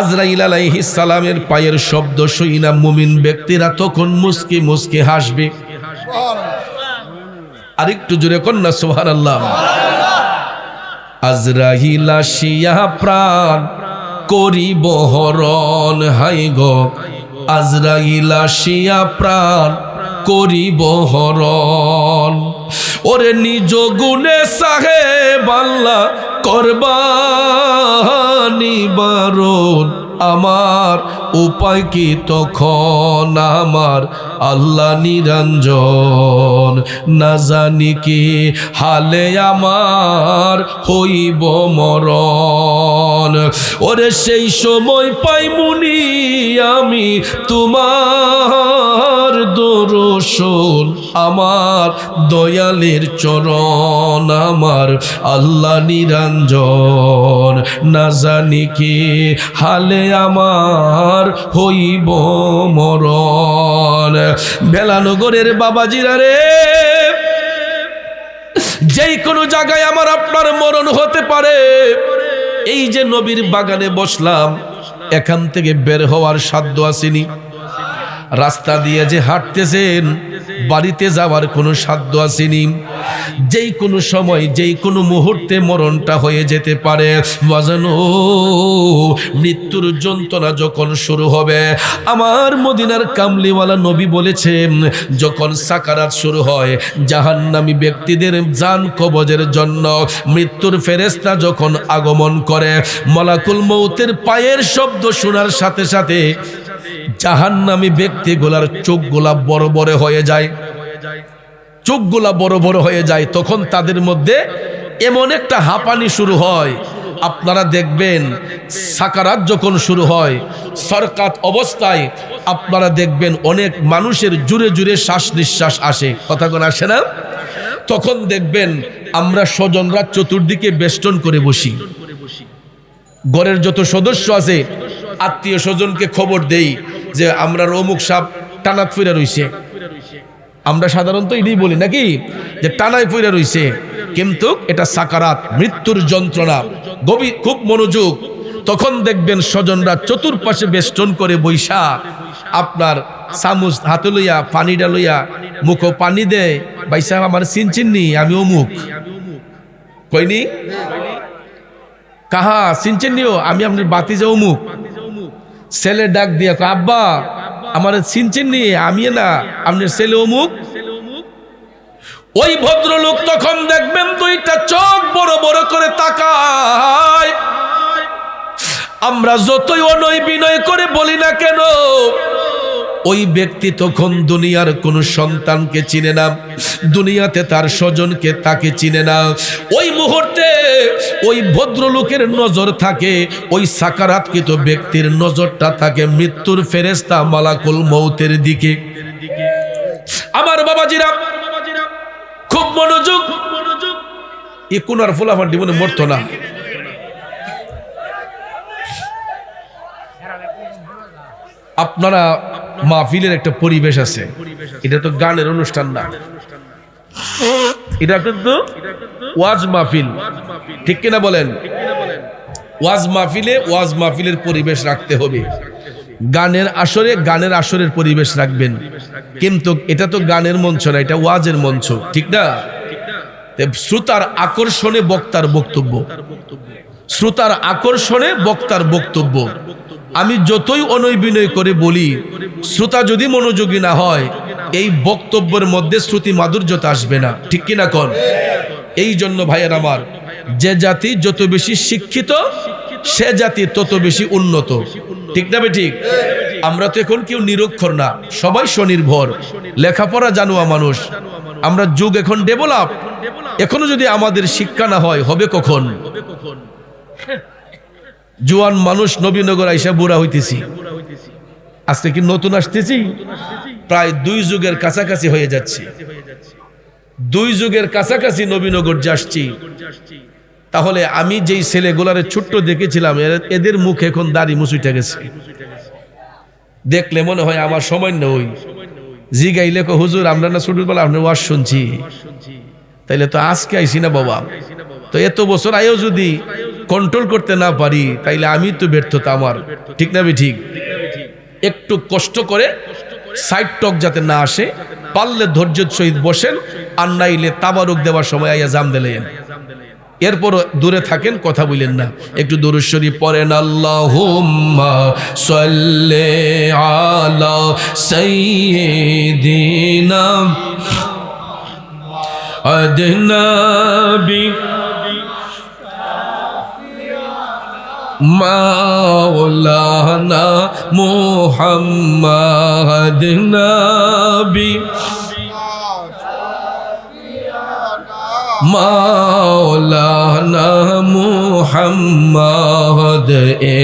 আজরাইল আলাইহিস সালামের পায়ের শব্দ শুইনা মুমিন ব্যক্তিরা তখন মুস্কি মুস্কি হাসবে। আরেকটু জোরে কন্যা সুবহানাল্লাহ। আজরাইল আসিয়া প্রাণ করিব হরণ, হাই গো আজরাইল আসিয়া প্রাণ করিব হরণ। ওরে নিজ গুণে সাহেব আল্লাহ করবানি বারণ, আমার উপায় কি তখন আমার আল্লাহ নিরঞ্জন, না জানি কি হালে আমার হইব মরণ। ওরে সেই সময় পাইমুনি আমি তোমার দর্শন, আমার দয়ালের চরণ আমার আল্লাহ নিরঞ্জন, না জানি কি হালে আমার হইব মরণ। বেলানগরের বাবাজিরা রে, যেই কোনো জায়গায় আমার আপনার মরণ হতে পারে। এই যে নবীর বাগানে বসলাম, এখান থেকে বের হওয়ার সাধ্য আসেনি। রাস্তা দিয়ে যে হাঁটতেছেন, বাড়িতে যাওয়ার কোনো সাধ্য আসেনি। যেই কোনো সময় যেই কোনো মুহূর্তে মরণটা হয়ে যেতে পারে। বাজানো মৃত্যুর যন্ত্রণা যখন শুরু হবে, আমার মদিনার কামলিওয়ালা নবী বলেছেন, যখন সাকারাত শুরু হয়, জাহান্নামী ব্যক্তিদের জান কবজের জন্য মৃত্যুর ফেরেশতা যখন আগমন করে, মালাকুল মউতের পায়ের শব্দ শোনার সাথে সাথে জাহান্নামী ব্যক্তিগুলার চোখগুলা বড় বড় হয়ে যায়, চোখগুলা বড় বড় হয়ে যায়। তখন তাদের মধ্যে এমন একটা হাঁপানি শুরু হয়। আপনারা দেখবেন সাকারাত যখন শুরু হয়, সরকাত অবস্থায় আপনারা দেখবেন অনেক মানুষের জুড়ে জুড়ে শ্বাস নিঃশ্বাস আসে, কথা কোন আসে না? তখন দেখবেন আমরা স্বজনরা চতুর্দিকে বেষ্টন করে বসি। ঘরের যত সদস্য আছে আত্মীয় স্বজনকে খবর দেই যে আমরা অমুক সাপ টানাত ফিরে রইছে। আমরা সাধারণত এটাই বলি নাকি, যে টানায় ফিরে রইছে, কিন্তু এটা সাকারাত, মৃত্যুর যন্ত্রণা। গভীর খুব মনোযোগ। তখন দেখবেন স্বজনরা চতুর্পাশে বেষ্টন করে বৈশা আপনার চামচ হাতে লইয়া পানিটা লইয়া মুখো পানি দেয়। ভাই সাহেব আমার চিনচিননি, আমি অমুক। কইনি কাহা চিনচিনিও, আমি আপনার বাতি যে অমুক। ছেলে ডাক দিয়া আব্বা আমার চিনচিনি, আমি না আপনার ছেলে অমুক। ওই ভদ্রলোক তখন দেখবেন দুইটা চোখ বড় বড় করে তাকায়। আমরা যতই অনয় বিনয় করে বলি না কেন, ওই ব্যক্তি তখন দুনিয়ার কোন সন্তানকে চিনে না, দুনিয়াতে তার স্বজনকে তাকে চিনে না। ওই মুহূর্তে ওই ভদ্রলোকের নজর থাকে, ওই সাকারাতকৃত ব্যক্তির নজরটা থাকে মৃত্যুর ফেরেশতা মালাকুল মউতের দিকে। আমার বাবাজিরা খুব মনোযোগ। এ কোনার ফুলাফান জীবনে মরতো না। আপনারা মাহফিলের একটা পরিবেশ আছে, এটা তো গানের অনুষ্ঠান না, এটা কিন্তু ওয়াজ মাহফিল, ঠিক কিনা বলেন? ওয়াজ মাহফিলে ওয়াজ মাহফিলের পরিবেশ রাখতে হবে। গানের আসরে গানের আসরের পরিবেশ রাখবেন, কিন্তু এটা তো গানের মঞ্চ না, এটা ওয়াজের মঞ্চ, ঠিক না? শ্রোতার আকর্ষণে বক্তার বক্তব্য, শ্রোতার আকর্ষণে বক্তার বক্তব্য। আমি যতই অনয় বিনয় করে বলি, শ্রোতা যদি মনোযোগী না হয়, এই বক্তব্যের মধ্যে শ্রুতি মাধুর্যতা আসবে না, ঠিক কিনা কোন? এই জন্য ভাইয়ের আমার, যে জাতি যত বেশি শিক্ষিত সে জাতি তত বেশি উন্নত, ঠিক না ঠিক? আমরা তো এখন কেউ নিরক্ষর না, সবাই স্বনির্ভর, লেখাপড়া জানোয়া মানুষ। আমরা যুগ এখন ডেভেলপ, এখনো যদি আমাদের শিক্ষা না হয়, হবে কখন? জোয়ান মানুষ নবীনগর আইসা বুড়া হইতেছি, আজকে কি নতুন আসতেছি? প্রায় 2 যুগের কাছাকাছি হয়ে যাচ্ছে, 2 যুগের কাছাকাছি নবীনগর যাচ্ছি। তাহলে আমি যেই ছেলেগুলারে ছোট্ট দেখেছিলাম, এদের মুখ এখন দাড়ি মুছ উঠে গেছে। দেখলে মনে হয় আমার সময় নেই, জিগাইলে কো হুজুর আমরা না ছোটবেলা আপনার ওয়াজ শুনছি, তাইলে তো আজকে আইসি না বাবা, তো এত বছর আয়ও যদি কন্ট্রোল করতে না পারি তাইলে আমি তো ব্যর্থতা আমার, ঠিক না ঠিক? একটু কষ্ট করে সাইড টক যাতে না আসে, পারলে ধৈর্যের সহিত বসেন, আর নাইলে তাবারুক দেওয়ার সময় আইয়া জাম দিলেন, এরপর দূরে থাকেন, কথা বলেন না। একটু দুরূদ শরীফ পড়েন, আল্লাহুম্মা সাল্লি আলা সাইয়্যিদিনা আদনাবি মাওলানা মুহাম্মদ নবী মাওলানা মুহাম্মদ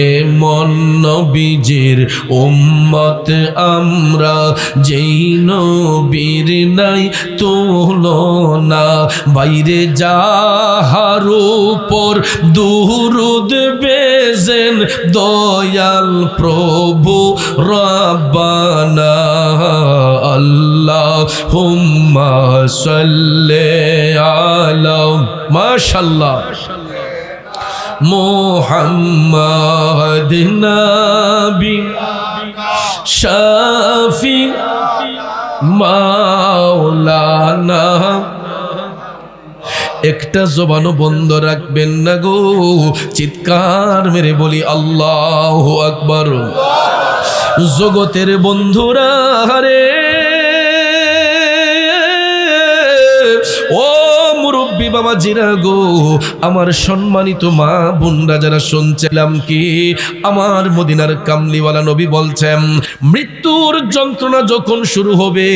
এমন নবীজির উম্মত আমরা, যেই নবীর নাই তুলনা, বাইরে যাহার উপর দুরূদ বেজেন দয়াল প্রভু রব্বানা, আল্লাহুম্মা সাল্লি আলা মাশাআল্লাহ মুহাম্মদ নবী শাফি মাওলানা। একটা জবানও বন্ধ রাখবেন না গো, চিৎকার মেরে বলি আল্লাহু আকবার। জগতের বন্ধুরা রে, ও মুরব্বী বাবা জিরা গো, আমার সম্মানিত মা বোনরা যারা শুনছিলাম, কি আমার মদিনার কামলিওয়ালা নবী বলছেন, মৃত্যুর যন্ত্রণা যখন শুরু হবে,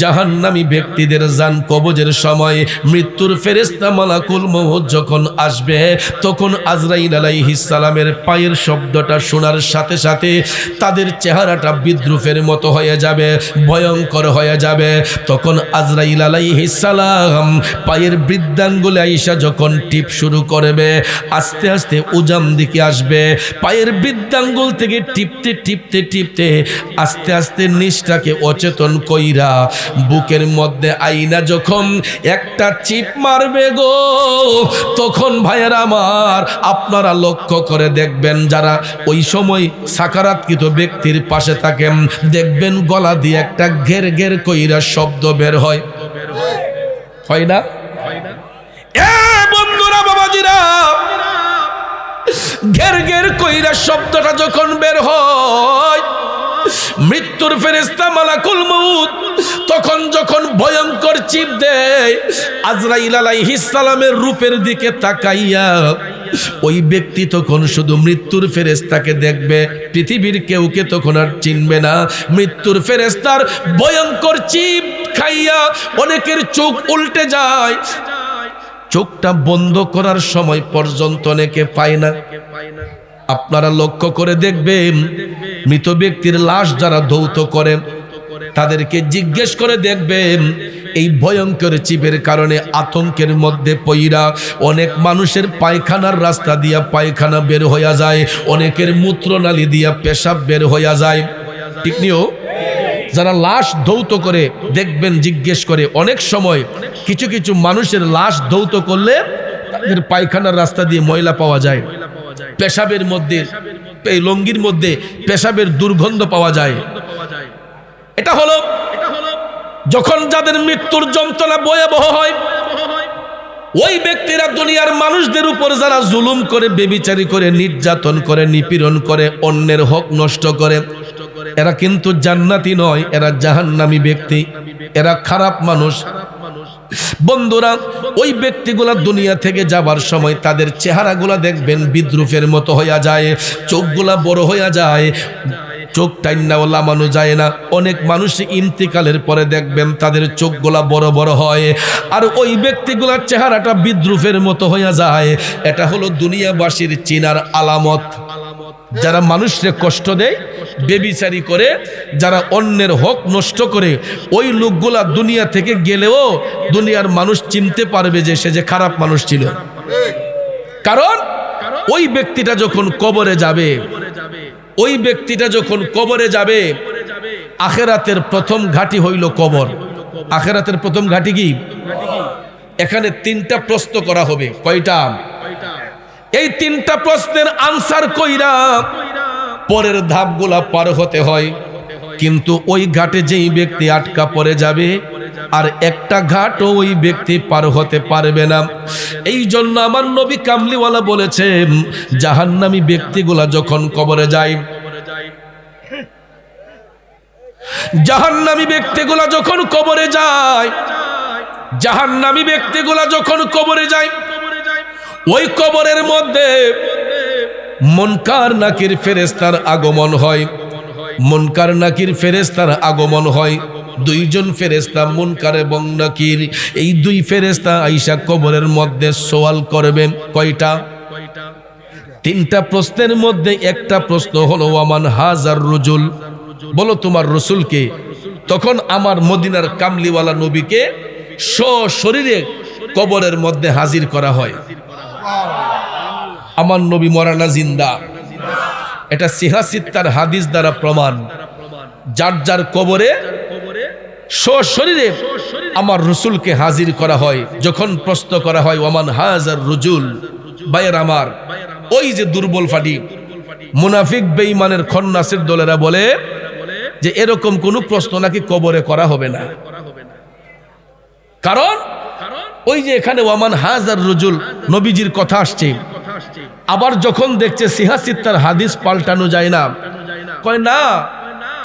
জাহান্নামী ব্যক্তিদের জান কবজের সময় মৃত্যুর ফেরেশতা মালাকুল মউত যখন আসবে, তখন আজরাইল আলাইহিস সালামের পায়ের শব্দটা শোনার সাথে সাথে তাদের চেহারাটা বিদ্রুপের মতো হয়ে যাবে, ভয়ঙ্কর হয়ে যাবে। তখন আজরাইল আলাইহিস সালাম পায়ের বৃদ্ধাঙ্গুলে আইসা যখন টিপ শুরু করবে, আস্তে আস্তে উজাম দিকে আসবে, পায়ের বৃদ্ধাঙ্গুল থেকে টিপতে টিপতে টিপতে আস্তে আস্তে নিচটাকে অচেতন কইরা বুকের মধ্যে আইনা যখন একটা চিপ মারবে গো, তখন ভাইয়ের আমার আপনারা লক্ষ্য করে দেখবেন, যারা ওই সময় সাকারাতকৃত ব্যক্তির পাশে থাকেন, দেখবেন গলা দিয়ে একটা ঘের ঘের কইরা শব্দ বের হয়, হয় না? এ বন্ধুরা বাবাজিরা, ঘের ঘের কইরা শব্দটা যখন বের হয়, মৃত্যুর ফেরেশতা মালাকুল মউত তখন যখন ভয়ঙ্কর চিপ দেয়, আজরাইল আলাইহিস সালামের রূপের দিকে তাকাইয়া ওই ব্যক্তি তখন শুধু মৃত্যুর ফেরেশতাকে দেখবে, পৃথিবীর কেউকে তখন আর চিনবে না। মৃত্যুর ফেরেশতার ভয়ঙ্কর চিপ খাইয়া অনেকের চোখ উল্টে যায়, চোখটা বন্ধ করার সময় পর্যন্ত অনেকে পায় না। আপনারা লক্ষ্য করে দেখবেন, মৃত ব্যক্তির লাশ যারা ধৌত করে তাদেরকে জিজ্ঞেস করে দেখবেন, এই ভয়ঙ্কর চিপের কারণে আতঙ্কের মধ্যে পইরা অনেক মানুষের পায়খানার রাস্তা দিয়া পায়খানা বের হইয়া যায়, অনেকের মূত্রনালী দিয়া পেশাব বের হইয়া যায়, ঠিক নিও? যারা লাশ ধৌত করে দেখবেন, জিজ্ঞেস করে, অনেক সময় কিছু কিছু মানুষের লাশ ধৌত করলে তাদের পায়খানার রাস্তা দিয়ে ময়লা পাওয়া যায়, পেশাবের মধ্যে, এই লঙ্গির মধ্যে পেশাবের দুর্গন্ধ পাওয়া যায়। এটা হলো যখন যাদের মৃত্যুর যন্ত্রণা ভয়াবহ হয়, ওই ব্যক্তিরা দুনিয়ার মানুষদের উপর যারা জুলুম করে, বেবিচারি করে, নির্যাতন করে, নিপীড়ন করে, অন্যের হক নষ্ট করে, এরা কিন্তু জান্নাতি নয়, এরা জাহান্নামী ব্যক্তি, এরা খারাপ মানুষ। বন্ধুরা, ওই ব্যক্তিগুলা দুনিয়া থেকে যাবার সময় তাদের চেহারাগুলা দেখবেন বিদ্রুপের মতো হইয়া যায়, চোখগুলা বড় হইয়া যায়, চোখ টাইন্নাও লামানো যায় না। অনেক মানুষ ইন্তিকালের পরে দেখবেন তাদের চোখগুলা বড় বড় হয়, আর ওই ব্যক্তিগুলার চেহারাটা বিদ্রুপের মতো হইয়া যায়। এটা হলো দুনিয়াবাসীর চিনার আলামত। যারা মানুষকে কষ্ট দেয়, বেবিচারি করে, যারা অন্যের হক নষ্ট করে, ওই লোকগুলা দুনিয়া থেকে গেলেও দুনিয়ার মানুষ চিনতে পারবে যে সে যে খারাপ মানুষ ছিল। কারণ ওই ব্যক্তিটা যখন কবরে যাবে, ওই ব্যক্তিটা যখন কবরে যাবে, আখিরাতের প্রথম ঘাঁটি হইল কবর। আখিরাতের প্রথম ঘাঁটি কি? এখানে 3টা প্রশ্ন করা হবে। কয়টা? এই 3টা প্রশ্নের আনসার কইরা পরের ধাপগুলা পার হতে হয়। কিন্তু ওই ঘাটে যেই ব্যক্তি আটকা পড়ে যাবে, আর একটা ঘাটও ওই ব্যক্তি পার হতে পারবে না। এই জন্য আমার নবী কামলিওয়ালা বলেছেন, জাহান্নামী ব্যক্তিগুলা যখন কবরে যায়, জাহান্নামী ব্যক্তিগুলা যখন কবরে যায়, জাহান্নামী ব্যক্তিগুলা যখন কবরে যায়, ওই কবরের মধ্যে মুনকার নাকির ফেরেশতার আগমন হয়। মুনকার নাকির ফেরেশতার আগমন হয়। 2 জন ফেরেশতা, মুনকার এবং নাকির, এই 2 ফেরেশতা আইসা কবরের মধ্যে সওয়াল করবেন। কয়টা? 3টা প্রশ্নের মধ্যে একটা প্রশ্ন হলো ওয়ামান হাজার রজুল, বলো তোমার রসুলকে। তখন আমার মদিনার কামলিওয়ালা নবীকে সশরীরে কবরের মধ্যে হাজির করা হয়। আমার নবী মরানা জিন্দা, এটা সিহাসিত্তার হাদিস দ্বারা প্রমাণ। যার যার কবরে সশরীরে আমার রসুলকে হাজির করা হয়। যখন প্রশ্ন করা হয় ওয়ামান হাজার রজুল, ভাইয়ের আমার, ওই যে দুর্বল ফাটি মুনাফিক বেঈমানের খন্নাসের দলেরা বলে যে এরকম কোন প্রশ্ন নাকি কবরে করা হবে না। কারণ ওই যে এখানে ওয়ামান হাজার রজুল নবীজির কথা আসছে, আবার যখন দেখছে সিহাসিত্তার হাদিস পাল্টানো যায় না, কয় না,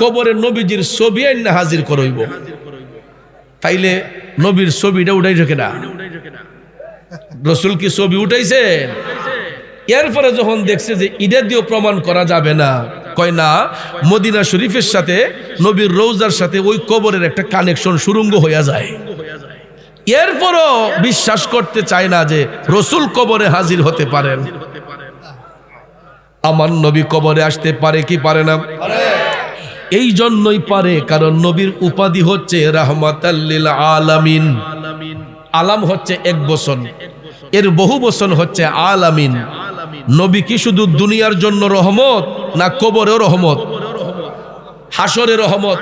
কবরে নবীজির ছবি না হাজির করইব। তাইলে নবীর ছবিটা উঠাই রেখে না, রসুল কি ছবি উঠাইছে? এরপরে যখন দেখছে যে ইডা দিয়েও প্রমাণ করা যাবে না, কয় না, মদিনা শরীফের সাথে নবীর রওজার সাথে ওই কবরের একটা কানেকশন সুরঙ্গ হইয়া যায়। এরপরও বিশ্বাস করতে চায় না যে রসুল কবরে হাজির হতে পারেন। আমার নবী কবরে আসতে পারে কি পারে না? এই জন্যই পারে, কারণ নবীর উপাধি হচ্ছে রাহমাতাল লিল আলামিন। আলাম হচ্ছে এক বচন, এর বহু বচন হচ্ছে আলামিন। নবী কি শুধু দুনিয়ার জন্য রহমত, না কবরেও রহমত? হাসরে রহমত,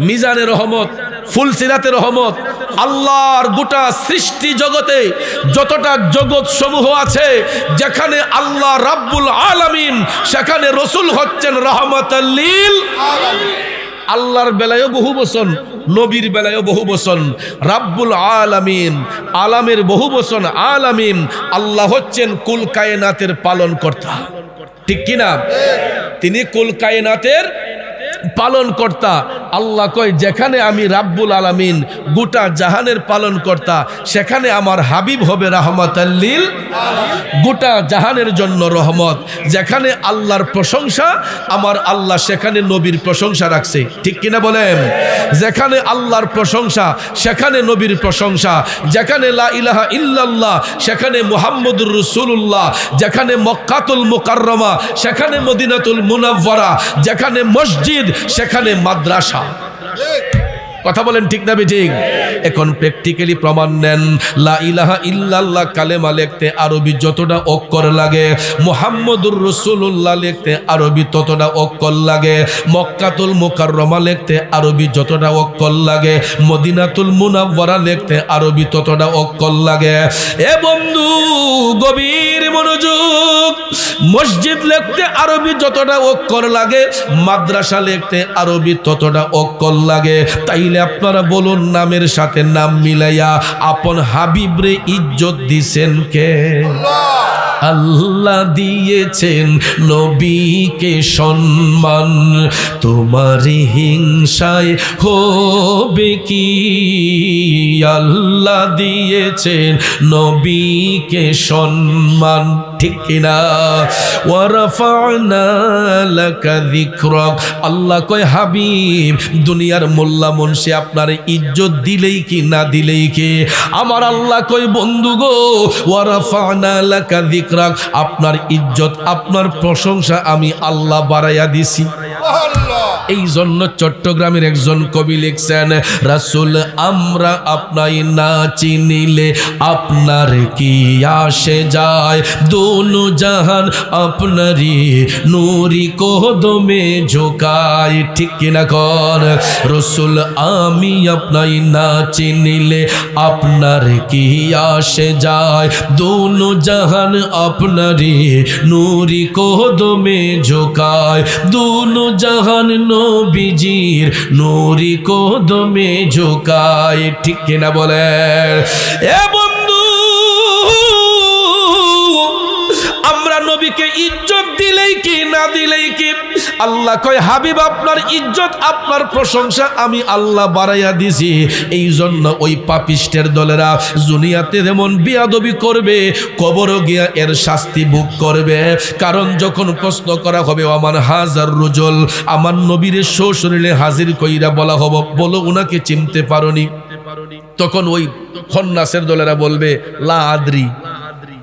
মিজানে রহমত, ফুলসিরাতে রহমত। আল্লাহর গোটা সৃষ্টি জগতে যতটা জগৎ সমূহ আছে, যেখানে আল্লাহ রাব্বুল আলামিন, সেখানে রসুল হচ্ছেন রাহমাতাল লিল আলামিন। আল্লাহর বেলায়ও বহু বচন, নবীর বেলায়ও বহু বচন। রাব্বুল আলামিন, আলামের বহু বচন আলামিন। আল্লাহ হচ্ছেন কুল কায়নাতের পালন কর্তা, ঠিক কিনা? তিনি কুল কায়নাতের পালন কর্তা। আল্লাহ কয়, যেখানে আমি রাব্বুল আলামিন, গোটা জাহানের পালন কর্তা, সেখানে আমার হাবিব হবে রাহমাতাল লিল আলামিন, গোটা জাহানের জন্য রহমত। যেখানে আল্লাহর প্রশংসা, আমার আল্লাহ সেখানে নবীর প্রশংসা রাখছে, ঠিক কিনা বলেন? যেখানে আল্লাহর প্রশংসা, সেখানে নবীর প্রশংসা। যেখানে লা ইলাহা ইল্লাল্লাহ, সেখানে মুহাম্মদুর রাসূলুল্লাহ। যেখানে মক্কাতুল মুকাররমা, সেখানে মদিনাতুল মুনাওয়ারা। যেখানে মসজিদ, সেখানে মাদ্রাসা। কথা বলেন ঠিক না বেঠিক? এখন প্র্যাকটিক্যালি প্রমাণ নেন। লা ইলাহা ইল্লাল্লাহ কালেমা লিখতে আরবি যতটা অক্ষর লাগে, মুহাম্মদুর রাসূলুল্লাহ লিখতে আরবি ততটা অক্ষর লাগে। মক্কাতুল মুকাররমা লিখতে আরবি যতটা অক্ষর লাগে, মদিনাতুল মুনাওয়ারা লিখতে আরবি ততটা অক্ষর লাগে। এ বন্ধু, গভীর মনোযোগ। মসজিদ লিখতে আরবি যতটা অক্ষর লাগে, মাদ্রাসা লিখতে আরবি ততটা অক্ষর লাগে। তাইলে আপনারা বলুন, নামের সাথে নাম মিলাইয়া আপন হাবিবরে ইজ্জত দিছেন কে? আল্লাহ দিয়েছেন নবীকে সম্মান, তোমার হিংসায় হবে কি? আল্লাহ দিয়েছেন নবীকে সম্মান, ঠিক কিনা? ওয়ারাফা'না লাকা যিকরাক। আল্লাহ কয়, হাবিব, দুনিয়ার মোল্লা মুন্সি আপনার ইজ্জত দিলেই কি না দিলেই কি? আমার আল্লাহ কয়, বন্ধু গো, ওয়ারাফা'না লাকা যিকরাক, আপনার ইজ্জত, আপনার প্রশংসা আমি আল্লাহ বাড়াইয়া দিছি। এই জন্য চট্টগ্রামের একজন কবি লিখছেন, রাসূল আমরা আপনাই না চিনিলে আপনার কি আসে যায়, দোনো জাহান আপনারই নূরি কদমে ঝোকায়। ঠিক কিনা কর? রাসূল আমি আপনাই না চিনিলে আপনার কি আসে যায়, দোনো জাহান আপনারই নূরি কদমে ঝোকায়, দোনো জাহান নবীজির নূরি কদমে ঝোকায়। ঠিক কিনা বলেন? এ বন্ধু, আমরা নবীকে ইজ্জত দিলেই কি না দিলেই কি, আল্লাহ কয় হাবিব আপনার ইজ্জত আপনার প্রশংসা আমি আল্লাহ বাড়াইয়া দিছি। এই জন্য ওই পাপিষ্টের দলেরা দুনিয়াতে যেমন বিয়াদবি করবে, কবরও গিয়া এর শাস্তি ভোগ করবে। কারণ যখন প্রশ্ন করা হবে আমার হাজার রুজুল, আমার নবীর শ্বশুরে হাজির কইরা বলা হব, বলো উনাকে চিনতে পারোনি? তখন ওই খন্নাসের দলেরা বলবে লা আদ্রি,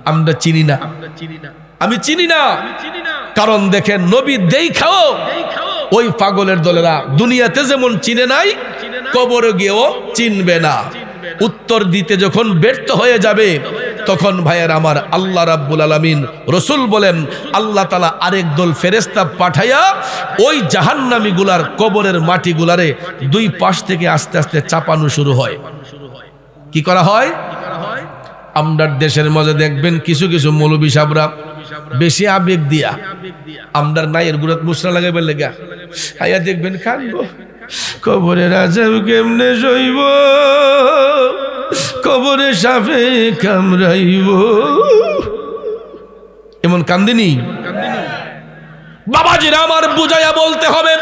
আমরা চিনি না, আমি চিনি না। কারণ দেখেন নবী দেখাও ওই পাগলের দলেরা দুনিয়াতে যেমন চিনে নাই, কবরে গিয়েও চিনবে না। উত্তর দিতে যখন ব্যর্থ হয়ে যাবে, তখন ভাইয়ের আমার আল্লাহ রাব্বুল আলামিন, রসুল বলেন আল্লাহ তাআলা আরেক দল ফেরেশতা পাঠাইয়া ওই জাহান্নামীগুলার কবরের মাটিগুলারে দুই পাশ থেকে আস্তে আস্তে চাপানো শুরু হয়। কি করা হয়? আমরা দেশের মধ্যে দেখবেন কিছু কিছু মৌলবী সাহেবরা বেশি আবেগ দিয়া আমরার নাইয়ের গুড়াত মুসরা লাগাইবার লেগা আয়া দেখবেন কানবো, কবরে রাজাও কেমনে সইব, কবরে সাপে কামড়াইব, এমন কান্দিনি। বাবাজিরা আমার বুঝাইয়া বলতে হবে,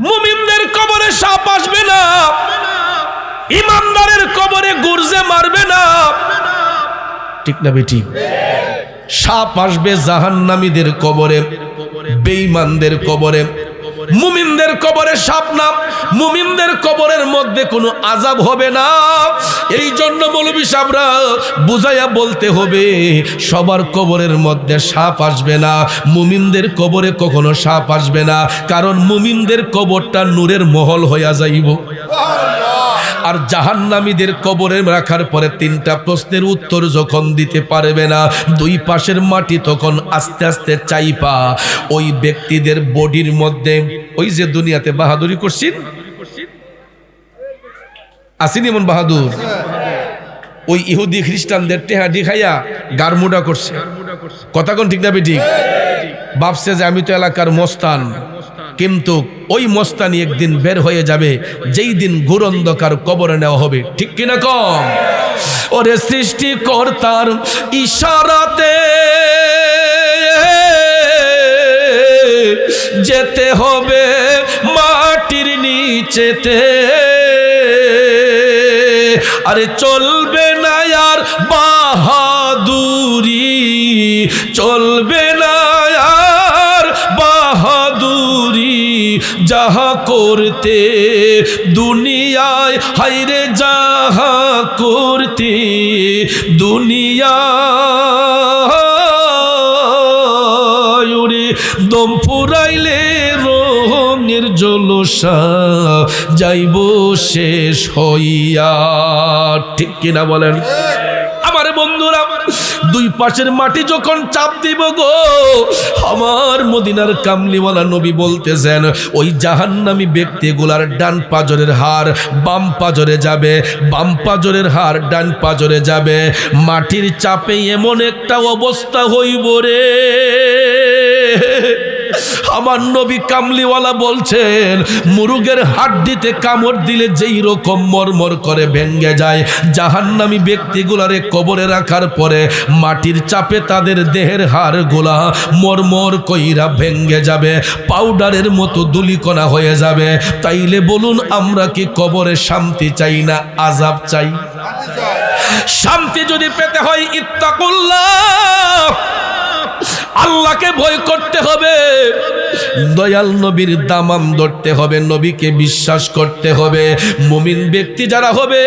মুমিনদের কবরে সাপ আসবে না, ইমানদারের কবরে গুরজে মারবে না। ঠিক না বেটি? সাপ আসবে জাহান্নামীদের কবরে, বেঈমানদের কবরে। মুমিনদের কবরে সাপ না, মুমিনদের কবরের মধ্যে কোনো আযাব হবে না। এই জন্য মৌলভী সাহেবরা বুঝাইয়া বলতে হবে সবার কবরের মধ্যে সাপ আসবে না, মুমিনদের কবরে কখনো সাপ আসবে না। কারণ মুমিনদের কবরটা নূরের মহল হইয়া যাইব। আর জাহান্নামীদের কবরে রাখার পরে তিনটা প্রশ্নের উত্তর যখন দিতে পারবে না, দুই পাশের মাটি তখন আস্তে আস্তে চাইপা ওই ব্যক্তিদের বডির মধ্যে, ওই যে দুনিয়াতে বাহাদুরি করছেন আসেনি এমন বাহাদুর, ওই ইহুদি খ্রিস্টানদের টেহাডি খাইয়া গারমুডা করছে। কথা কোন ঠিক না বেঠিক? ভাবছে যে আমি তো এলাকার মস্তান, কিন্তু ওই মস্তানি একদিন বের হয়ে যাবে, যেই দিন ঘোর অন্ধকার কবরে নেওয়া হবে। ঠিক কিনা কম? ওরে সৃষ্টিকর্তার ইশারাতে যেতে হবে মাটির নিচেতে, আরে চলবে না আর বাহাদুরি, চলবে না আর বাহাদুরি, যাহা করতে দুনিয়ায় হাইরে, যাহা করতে দুনিয়ায়, ওরে দম ফুরাইলে রঙের জলসা যাইব শেষ হইয়া। ঠিক কিনা বলেন? আমার বন্ধুরা, দুই পাশের মাটি যখন চাপ দিব গো, আমার মদিনার কামলিওয়ালা নবী বলতেছেন ওই জাহান্নামী ব্যক্তিগুলার ডান পাজরের হাড় বাম পাজরে যাবে, বাম পাজরের হাড় ডান পাজরে যাবে। মাটির চাপে এমন একটা অবস্থা হইব রে, আমার নবী কামলিওয়ালা বলছেন মুরুগের হাড্ডিতে কামড় দিলে যেই রকম মরমর করে ভেঙ্গে যায়, জাহান্নামী ব্যক্তিগুলারে কবরে রাখার পরে মাটির চাপে তাদের দেহের হাড়গুলা মরমর কইরা ভেঙ্গে যাবে, পাউডারের মতো দুলিকণা হয়ে যাবে। তাইলে বলুন আমরা কি কবরে শান্তি চাই না আযাব চাই? শান্তি যদি পেতে হয় ইত্তাকুল্লাহ, আল্লাহকে ভয় করতে হবে, দয়াল নবীর দামাম ধরতে হবে, নবীকে বিশ্বাস করতে হবে। মুমিন ব্যক্তি যারা হবে,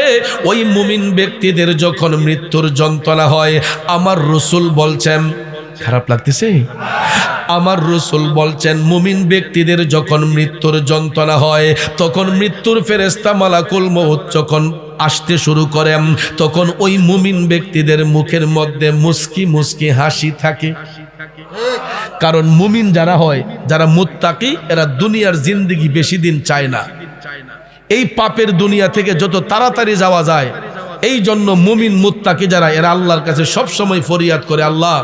ওই মুমিন ব্যক্তিদের যখন মৃত্যুর যন্ত্রণা হয়, আমার রাসূল বলছেন, খারাপ লাগতেছে? আমার রাসূল বলছেন মুমিন ব্যক্তিদের যখন মৃত্যুর যন্ত্রণা হয়, তখন মৃত্যুর ফেরেশতা মালাকুল মউত যখন আসতে শুরু করে, তখন ওই মুমিন ব্যক্তিদের মুখের মধ্যে মুস্কি মুস্কি হাসি থাকে। কারণ মুমিন যারা হয়, যারা মুত্তাকি, এরা দুনিয়ার জিন্দেগি বেশি দিন চায় না। এই পাপের দুনিয়া থেকে যত তাড়াতাড়ি যাওয়া যায়, এই জন্য মুমিন মুত্তাকি যারা, এরা আল্লাহর কাছে সব সময় ফরিয়াদ করে, আল্লাহ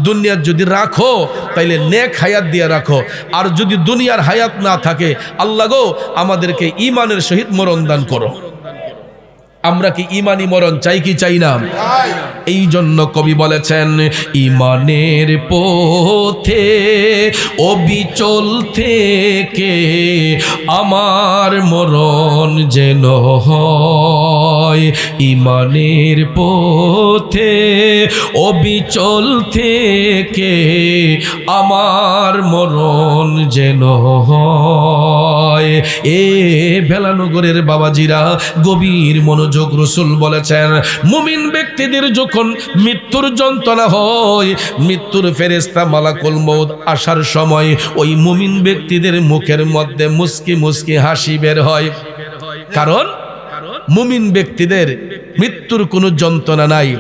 দুনিয়ার যদি রাখো তাইলে নেক হায়াত দিয়ে রাখো, আর যদি দুনিয়ার হায়াত না থাকে আল্লাহ গো আমাদেরকে ঈমানের সহিত মরণ দান করো। আমরা কি ঈমানি মরণ চাই কি চাই না? এই জন্য কবি বলেছেন, ঈমানের পথে অবিচল থেকে আমার মরণ যেন হয়। ঈমানের পথে অবিচল থেকে আমার মরণ যেন হয়। এ ভেলানগরের বাবাজিরা গভীর মনোযোগ, রাসূল বলেছেন মুমিন ব্যক্তিদের যখন মৃত্যুর যন্ত্রণা হয়, মৃত্যুর ফেরেশতা মালাকুল মউত আসার সময় ওই মুমিন ব্যক্তিদের মুখের মধ্যে মুস্কি মুস্কি হাসি বের হয়। কারণ মুমিন ব্যক্তিদের মৃত্যুর কোনো যন্ত্রণা নাই,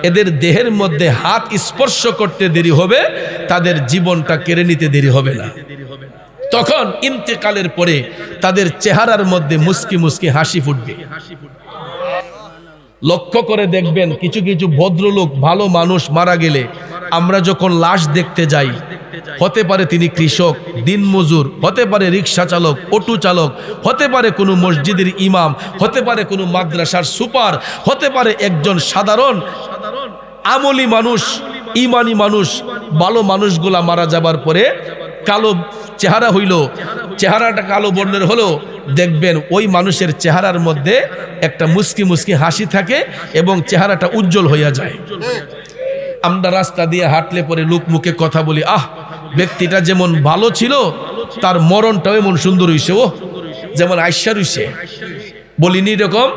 এদের দেহের মধ্যে হাত স্পর্শ করতে দেরি হবে, তাদের জীবনটা কেড়ে নিতে দেরি হবে না। তখন ইন্তেকালের পরে তাদের চেহারার মধ্যে মুস্কি মুস্কি হাসি ফুটবে। লক্ষ্য করে দেখবেন কিছু কিছু ভদ্রলোক, ভালো মানুষ মারা গেলে আমরা যখন লাশ দেখতে যাই, হতে পারে তিনি কৃষক, দিনমজুর, হতে পারে রিক্সা চালক, অটো চালক, হতে পারে কোনো মসজিদের ইমাম, হতে পারে কোনো মাদ্রাসার সুপার, হতে পারে একজন সাধারণ আমলি মানুষ, ইমানি মানুষ। ভালো মানুষগুলা মারা যাবার পরে কালো চেহারা হইল, চেহারাটা কালো বর্ণের হলো, দেখবেন ওই মানুষের চেহারার মধ্যে একটা মুস্কি মুস্কি হাসি থাকে এবং চেহারাটা উজ্জ্বল হইয়া যায়। আমরা রাস্তা দিয়ে হাঁটলে পরে লোক মুখে কথা বলি, আহ ব্যক্তিটা যেমন ভালো ছিল তার মরণটাও এমন সুন্দর হইছে, ও যেমন আইসা রইছে, বলিনি এরকম?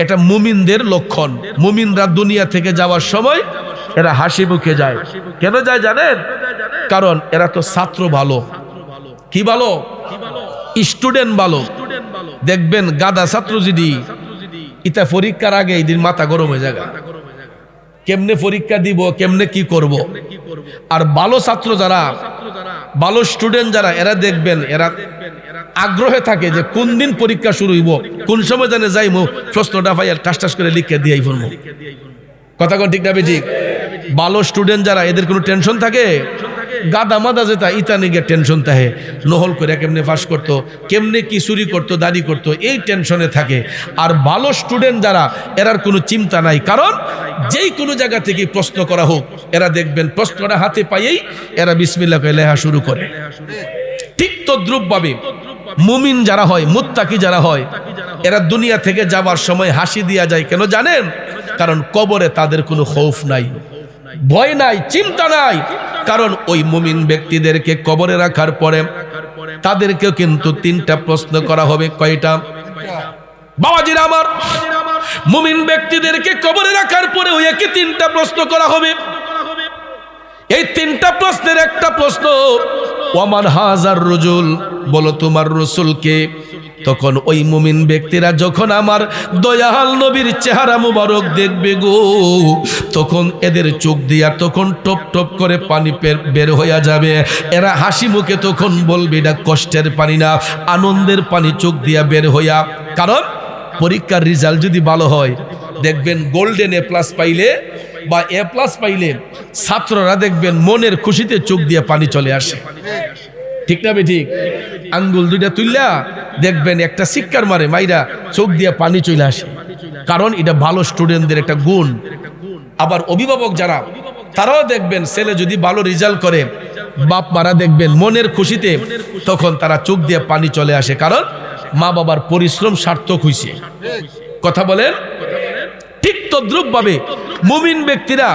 এটা মুমিনদের লক্ষণ। মুমিনরা দুনিয়া থেকে যাওয়ার সময় এরা হাসি মুখে যায়। কেন যায় জানেন? কারণ এরা তো ছাত্র ভালো। কি ভালো? স্টুডেন্ট ভালো। দেখবেন গাদা ছাত্র যদি ইতা পরীক্ষার আগে এই দিন মাথা গরম হয়ে যায়, কেমনে পরীক্ষা দিব, কেমনে কি করব। আর ভালো ছাত্র যারা, ভালো স্টুডেন্ট যারা, এরা দেখবেন এরা আগ্রহে থাকে যে কোন দিন পরীক্ষা শুরু হইব, কোন সময় জানে যাইমু, প্রশ্নটা পাইয়া ঠাস ঠাস করে লিখে দিয়ে ফেলবো। কথা কোন ঠিক না ঠিক? ভালো স্টুডেন্ট যারা, এদের কোনো টেনশন থাকে? গাদা মাদা যেটা ইতা নিগে টেনশন থাকে, নহল করে কেমনে পাস করতো, কেমনে কি চুরি করতো, দাড়ি করতো, এই টেনশনে থাকে। আর ভালো স্টুডেন্ট যারা, এরার কোনো চিন্তা নাই, কারণ যেই কোনো জায়গা থেকে প্রশ্ন করা হোক, এরা দেখবেন প্রশ্নটা হাতে পাইয়েই এরা বিসমিল্লাহ করে লেখা শুরু করে। ঠিক তদ্রূপভাবে মুমিন যারা হয়, মুত্তাকি যারা হয়, এরা দুনিয়া থেকে যাবার সময় হাসি দিয়া যায়। কেন জানেন? কারণ কবরে তাদের কোনো খৌফ নাই, ভয় নাই, চিন্তা নাই। কারণ ওই মুমিন ব্যক্তিদেরকে কবরে রাখার পরে তাদেরকেও কিন্তু তিনটা প্রশ্ন করা হবে। কয়টা? বাবাজিরা আমার, মুমিন ব্যক্তিদেরকে কবরে রাখার পরে ওই একই তিনটা প্রশ্ন করা হবে। এই তিনটা প্রশ্নের একটা প্রশ্ন, ওয়ামান হাজার রজুল, বলো তোমার রাসূলকে। তখন ওই মুমিন ব্যক্তিরা যখন আমার দয়াল নবীর চেহারা মুবারক দেখবে গো, তখন এদের চোখ দিয়া তখন টপ টপ করে পানি বের হইয়া যাবে। এরা হাসি মুখে তখন বলবে এটা কষ্টের পানি না, আনন্দের পানি চোখ দিয়া বের হইয়া। কারণ পরীক্ষার রেজাল্ট যদি ভালো হয়, দেখবেন গোল্ডেন এ প্লাস পাইলে বা এ প্লাস পাইলে ছাত্ররা দেখবেন মনের খুশিতে চোখ দিয়ে পানি চলে আসে। ঠিক না ঠিক? আঙ্গুল দুইটা তুললা দেখবেন একটা শিক্ষার মারে মাইরা চোখ দিয়ে পানি চলে আসে, কারণ এটা ভালো স্টুডেন্টদের একটা গুণ। আবার অভিভাবক যারা, তারাও দেখবেন ছেলে যদি ভালো রেজাল্ট করে, বাপ মারা দেখবেন মনের খুশিতে তখন তারা চোখ দিয়ে পানি চলে আসে, কারণ মা বাবার পরিশ্রম সার্থক হইছে। কথা বলেন? ঠিক তদ্রূপ ভাবে মুমিন ব্যক্তিরা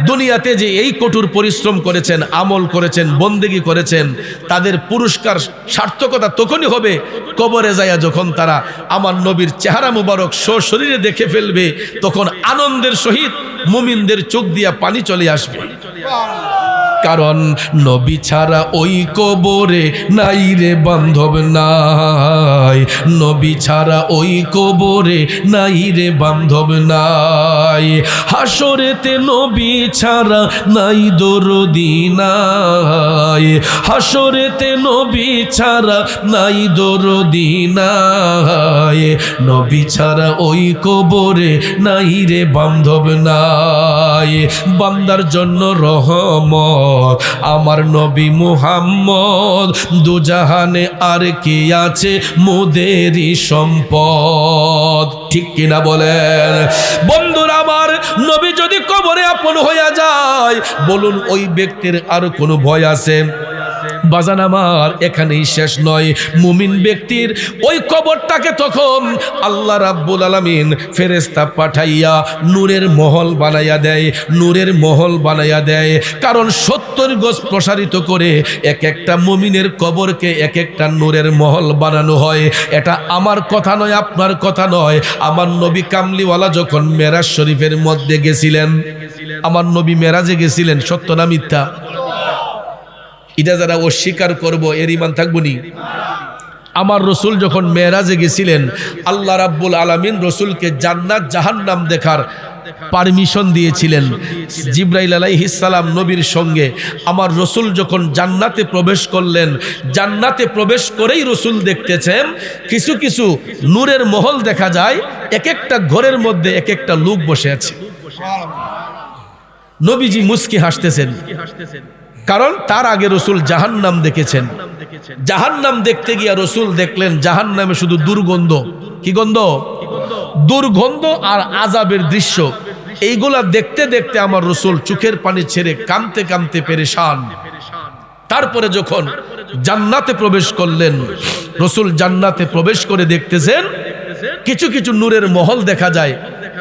দুনিয়াতে যে এই কঠোর পরিশ্রম করেছেন, আমল করেছেন, বন্দেগী করেছেন, তাদের পুরস্কার সার্থকতা তখনই হবে কবরে যায়া যখন তারা আমার নবীর চেহারা মুবারক সশরীরে দেখে ফেলবে, তখন আনন্দের সহিত মুমিনদের চোখ দিয়া পানি চলে আসবে। কারণ নবী ছাড়া ওই কবরে নাই রে বান্ধব নাই, নবী ছাড়া ওই কবরে নাই রে বান্ধব নাই। হাসরেতে নবী ছাড়া নাই দরদি নাই, হাসরেতে নবী ছাড়া নাই দরদি নাই, নবী ছাড়া ওই কবরে নাই রে বান্ধব নাই। বান্দার জন্য রহমত আমার নবী মুহাম্মদ, দুজাহানে আর কি আছে মোদেরই সম্পদ। ঠিক কিনা বলেন বন্ধুরা আমার? নবী যদি কবরে আপন হইয়া যায়, বলুন ওই ব্যক্তির আর কোনো ভয় আছে? বাজান আমার এখানেই শেষ নয়, মুমিন ব্যক্তির ওই কবরটাকে তখন আল্লাহ রাব্বুল আলামিন ফেরেশতা পাঠাইয়া নূরের মহল বানাইয়া দেয়, নূরের মহল বানাইয়া দেয়। কারণ 70 গজ প্রসারিত করে এক একটা মুমিনের কবরকে এক একটা নূরের মহল বানানো হয়। এটা আমার কথা নয়, আপনার কথা নয়। আমার নবী কামলিওয়ালা যখন মেরাজ শরীফের মধ্যে গেছিলেন, আমার নবী মেরাজে গেছিলেন, সত্য না মিথ্যা? এটা যারা অস্বীকার করব এর ঈমান থাকবো নি? আমার রসুল যখন মেরাজে গেছিলেন, আল্লাহ রাব্বুল আলামিন রসুলকে জান্নাত জাহান্নাম দেখার পারমিশন দিয়েছিলেন। জিবরাইল আলাইহিস সালাম নবীর সঙ্গে আমার রসুল যখন জান্নাতে প্রবেশ করলেন, জান্নাতে প্রবেশ করেই রসুল দেখতেছেন কিছু কিছু নূরের মহল দেখা যায়, এক একটা ঘরের মধ্যে এক একটা লোক বসে আছে। নবীজি মুস্কি হাসতেছেন, কারণ তার আগে রসুল জাহান্নাম দেখেছেন। জাহান্নাম দেখতে গিয়া রসুল দেখলেন জাহান্নামে শুধু দুর্গন্ধ। কি গন্ধ? দুর্গন্ধ আর আযাবের দৃশ্য। এইগুলা দেখতে দেখতে আমার রসুল চোখের পানি ছেড়ে কাঁদতে কাঁদতে পেরেশান। তারপরে যখন জান্নাতে প্রবেশ করলেন, রসুল জান্নাতে প্রবেশ করে দেখতেছেন কিছু কিছু নূরের মহল দেখা যায়,